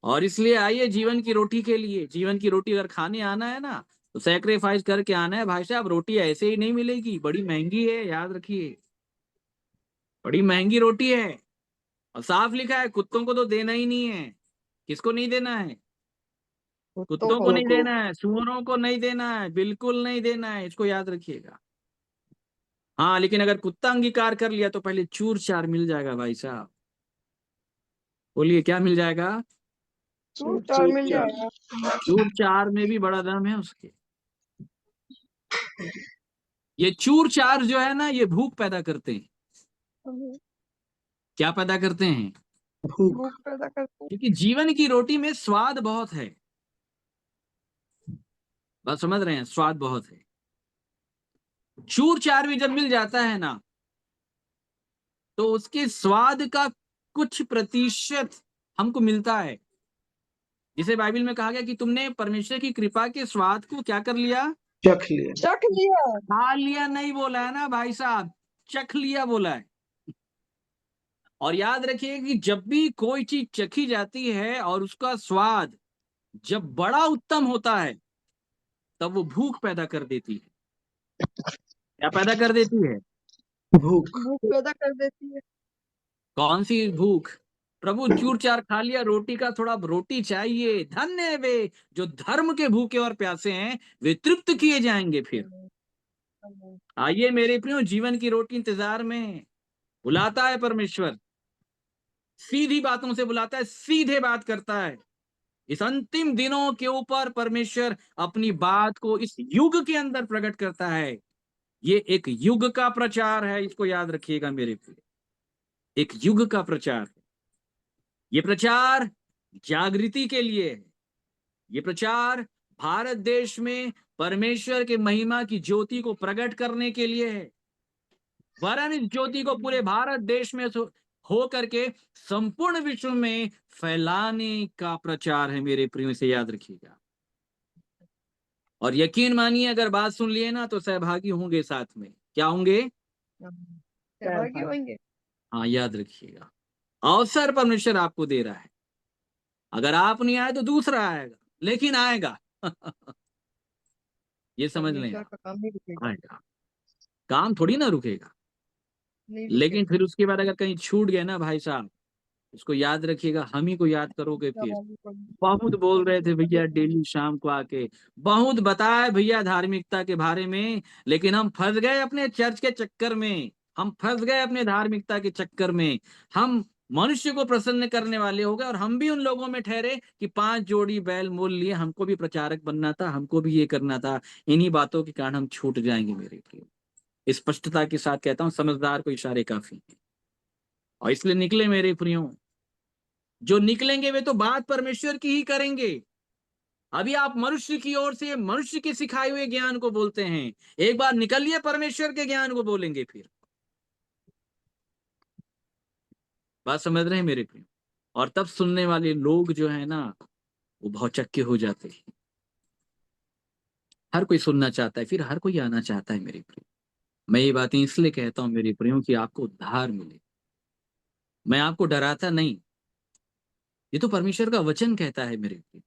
और इसलिए आइए जीवन की रोटी के लिए। जीवन की रोटी अगर खाने आना है ना तो सैक्रिफाइस करके आना है भाई साहब। रोटी ऐसे ही नहीं मिलेगी, बड़ी महंगी है, याद रखिए, बड़ी महंगी रोटी है। और साफ लिखा है कुत्तों को तो देना ही नहीं है। किसको नहीं देना है? कुत्तों को नहीं देना है, सूअरों को नहीं देना है, बिल्कुल नहीं देना है, इसको याद रखिएगा। हाँ, लेकिन अगर कुत्ता अंगीकार कर लिया तो पहले चूर चार मिल जाएगा भाई साहब। बोलिए क्या मिल जाएगा? चूर चार मिल जाएगा। चूर चार में भी बड़ा दाम है उसके। ये चूर चार जो है ना, ये भूख पैदा करते हैं। क्या पैदा करते हैं? भूख पैदा करते हैं। क्योंकि जीवन की रोटी में स्वाद बहुत है। बात समझ रहे हैं? स्वाद बहुत है। चूर चार भी जब मिल जाता है ना, तो उसके स्वाद का कुछ प्रतिशत हमको मिलता है। जिसे बाइबल में कहा गया कि तुमने परमेश्वर की कृपा के स्वाद को क्या कर लिया? चख लिया। चख लिया। खा लिया नहीं बोला है ना भाई साहब, चख लिया बोला है। और याद रखिए कि जब भी कोई चीज चखी जाती है और उसका स्वाद जब बड़ा उत्तम होता है, तब वो भूख पैदा कर देती है। क्या पैदा कर देती है? भूख। भूख पैदा कर देती है। कौन सी भूख? प्रभु चूर चार खा लिया, रोटी का थोड़ा रोटी चाहिए। धन्य वे जो धर्म के भूखे और प्यासे हैं, वे तृप्त किए जाएंगे। फिर आइए मेरे प्रियो, जीवन की रोटी इंतजार में बुलाता है परमेश्वर। सीधी बातों से बुलाता है, सीधे बात करता है। इस अंतिम दिनों के ऊपर परमेश्वर अपनी बात को इस युग के अंदर प्रकट करता है। ये एक युग का प्रचार है, इसको याद रखिएगा मेरे प्रिय। एक युग का प्रचार है। ये प्रचार जागृति के लिए है। ये प्रचार भारत देश में परमेश्वर के महिमा की ज्योति को प्रकट करने के लिए है। वरन इस ज्योति को पूरे भारत देश में हो करके संपूर्ण विश्व में फैलाने का प्रचार है मेरे प्रियो, से याद रखिएगा। और यकीन मानिए, अगर बात सुन लिए ना तो सहभागी होंगे साथ में। क्या होंगे? सहभागी होंगे। हाँ, याद रखिएगा। अवसर परमेश्वर आपको दे रहा है। अगर आप नहीं आए तो दूसरा आएगा, लेकिन आएगा। ये समझ लें, परमेश्वर का काम नहीं रुकेगा। आएगा। काम थोड़ी ना रुकेगा। नहीं लेकिन रुकेगा। फिर उसके बाद अगर कहीं छूट गया ना भाई साहब, इसको याद रखिएगा, हम ही को याद करोगे फिर। बहुत बोल रहे थे भैया डेली शाम को आके, बहुत बताए भैया धार्मिकता के बारे में, लेकिन हम फंस गए अपने चर्च के चक्कर में। हम फंस गए अपने धार्मिकता के चक्कर में। हम मनुष्य को प्रसन्न करने वाले हो गए, और हम भी उन लोगों में ठहरे कि 5 जोड़ी बैल मोल लिए, हमको भी प्रचारक बनना था, हमको भी ये करना था। इन्हीं बातों के कारण हम छूट जाएंगे मेरे प्रियो। स्पष्टता के साथ कहता हूं, समझदार को इशारे काफी है। और इसलिए निकले मेरे प्रियो, जो निकलेंगे वे तो बात परमेश्वर की ही करेंगे। अभी आप मनुष्य की ओर से मनुष्य के सिखाए हुए ज्ञान को बोलते हैं, एक बार निकलिए परमेश्वर के ज्ञान को बोलेंगे फिर। बात समझ रहे हैं मेरे प्रिय? और तब सुनने वाले लोग जो है ना, वो भौचक्के हो जाते हैं। हर कोई सुनना चाहता है, फिर हर कोई आना चाहता है मेरे प्रिय। मैं ये बातें इसलिए कहता हूं मेरे प्रियो कि आपको उद्धार मिले। मैं आपको डराता नहीं, ये तो परमेश्वर का वचन कहता है मेरे प्रिय।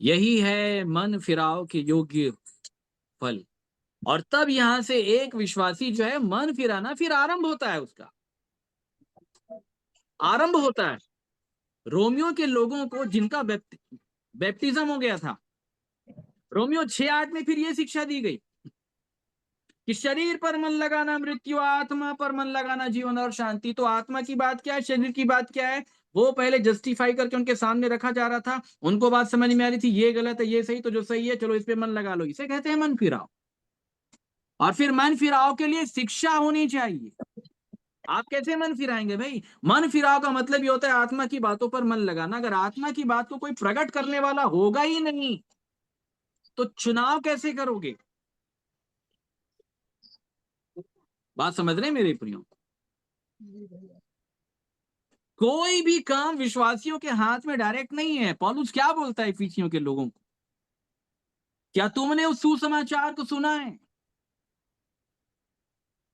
यही है मन फिराव के योग्य फल। और तब यहां से एक विश्वासी जो है, मन फिराना फिर आरंभ होता है, उसका आरंभ होता है। रोमियो के लोगों को जिनका बैप्टिज्म हो गया था, रोमियो 6:8 में फिर यह शिक्षा दी गई कि शरीर पर मन लगाना मृत्यु, आत्मा पर मन लगाना जीवन और शांति। तो आत्मा की बात क्या है, शरीर की बात क्या है, वो पहले जस्टिफाई करके उनके सामने रखा जा रहा था। उनको बात समझ में आ रही थी, ये गलत है ये सही, तो जो सही है चलो इस पे मन लगा लो। इसे कहते हैं मन फिराव। और फिर मन फिराव के लिए शिक्षा होनी चाहिए। आप कैसे मन फिराएंगे भाई? मन फिराव का मतलब ये होता है आत्मा की बातों पर मन लगाना। अगर आत्मा की बात को कोई प्रकट करने वाला होगा ही नहीं, तो चुनाव कैसे करोगे? बात समझ रहे हैं मेरे प्रियो? कोई भी काम विश्वासियों के हाथ में डायरेक्ट नहीं है। पौलुस क्या बोलता है इफिसियों के लोगों को? क्या तुमने उस सुसमाचार को सुना है,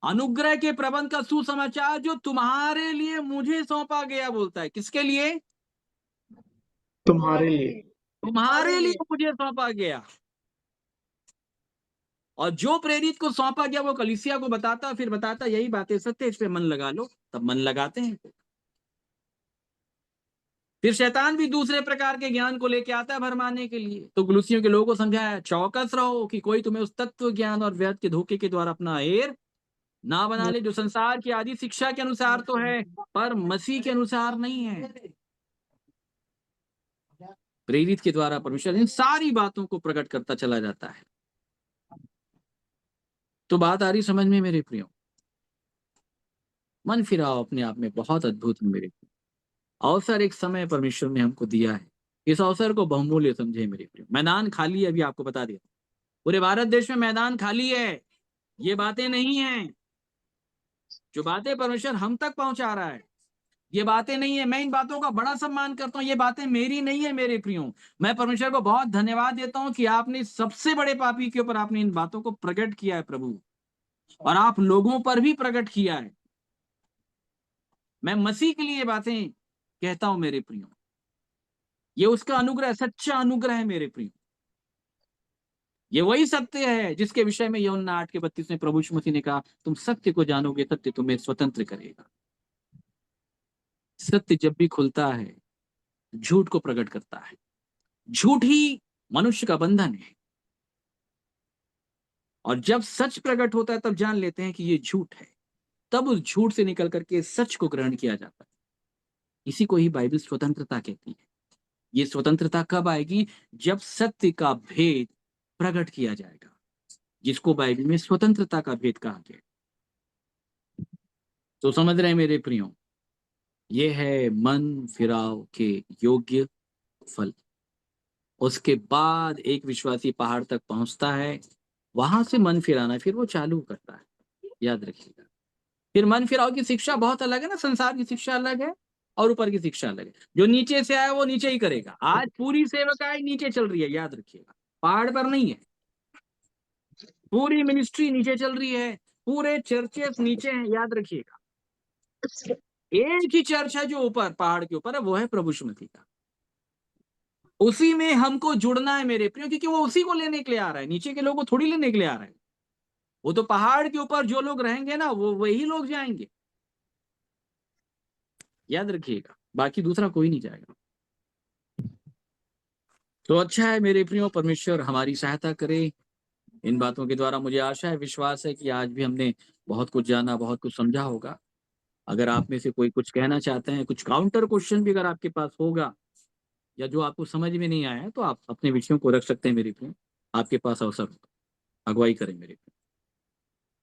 अनुग्रह के प्रबंध का सुसमाचार, जो तुम्हारे लिए मुझे सौंपा गया? बोलता है किसके लिए? तुम्हारे लिए। तुम्हारे लिए मुझे सौंपा गया। और जो प्रेरित को सौंपा गया वो कलीसिया को बताता, फिर बताता यही बातें सत्य, इस पे मन लगा लो। तब मन लगाते हैं। फिर शैतान भी दूसरे प्रकार के ज्ञान को लेके आता है भरमाने के लिए। तो कुलुसियों के लोगों को समझाया, चौकस रहो कि कोई तुम्हें उस तत्व ज्ञान और व्यर्थ के धोखे के द्वारा अपना हेर ना बना ले, जो संसार की आदि शिक्षा के अनुसार तो है पर मसीह के अनुसार नहीं है। प्रेरित के द्वारा परमेश्वर इन सारी बातों को प्रकट करता चला जाता है। तो बात आ रही समझ में मेरे प्रियो? मन फिराओ अपने आप में बहुत अद्भुत है मेरे प्रियो। अवसर एक समय परमेश्वर ने हमको दिया है, इस अवसर को बहुमूल्य समझे मेरे प्रियो। मैदान खाली है, अभी आपको बता दिया, पूरे भारत देश में मैदान खाली है। ये बातें नहीं है जो बातें परमेश्वर हम तक पहुंचा रहा है, ये बातें नहीं है। मैं इन बातों का बड़ा सम्मान करता हूं, ये बातें मेरी नहीं है मेरे प्रियो। मैं परमेश्वर को बहुत धन्यवाद देता हूं कि आपने सबसे बड़े पापी के ऊपर आपने इन बातों को प्रकट किया है प्रभु, और आप लोगों पर भी प्रकट किया है। मैं मसीह के लिए ये बातें कहता हूं मेरे प्रियो। ये उसका अनुग्रह, सच्चा अनुग्रह है मेरे प्रियो। ये वही सत्य है जिसके विषय में यूहन्ना 8:32 में प्रभु यीशु मसीह ने कहा, तुम सत्य को जानोगे, सत्य तुम्हें स्वतंत्र करेगा। सत्य जब भी खुलता है झूठ को प्रकट करता है। झूठ ही मनुष्य का बंधन है, और जब सच प्रकट होता है तब जान लेते हैं कि ये झूठ है। तब उस झूठ से निकल करके सच को ग्रहण किया जाता है। इसी को ही बाइबल स्वतंत्रता कहती है। ये स्वतंत्रता कब आएगी? जब सत्य का भेद प्रकट किया जाएगा, जिसको बाइबल में स्वतंत्रता का भेद कहा गया। तो समझ रहे हैं मेरे प्रियो, ये है मन फिराव के योग्य फल। उसके बाद एक विश्वासी पहाड़ तक पहुंचता है, वहां से मन फिराना फिर वो चालू करता है, याद रखिएगा। फिर मन फिराव की शिक्षा बहुत अलग है ना, संसार की शिक्षा अलग है और ऊपर की शिक्षा अलग है। जो नीचे से आया वो नीचे ही करेगा। आज पूरी सेवकाई नीचे चल रही है, याद रखिएगा, पहाड़ पर नहीं है। पूरी मिनिस्ट्री नीचे चल रही है, पूरे चर्चेस नीचे हैं, याद रखिएगा। एक ही चर्च है जो ऊपर पहाड़ के ऊपर है, वो है प्रभु यीशु मसीह का। उसी में हमको जुड़ना है मेरे प्रियो, क्योंकि वो उसी को लेने के लिए आ रहा है, नीचे के लोगों को थोड़ी लेने के लिए आ रहा है। वो तो पहाड़ के ऊपर जो लोग रहेंगे ना, वो वही लोग जाएंगे, याद रखिएगा, बाकी दूसरा कोई नहीं जाएगा। तो अच्छा है मेरे प्रियो, परमेश्वर हमारी सहायता करे इन बातों के द्वारा। मुझे आशा है, विश्वास है कि आज भी हमने बहुत कुछ जाना, बहुत कुछ समझा होगा। अगर आप में से कोई कुछ कहना चाहते हैं, कुछ काउंटर क्वेश्चन भी अगर आपके पास होगा, या जो आपको समझ में नहीं आया, तो आप अपने विषयों को रख सकते हैं मेरे प्रियो। आपके पास अवसर होगा, अगुवाई करें मेरे प्रियो।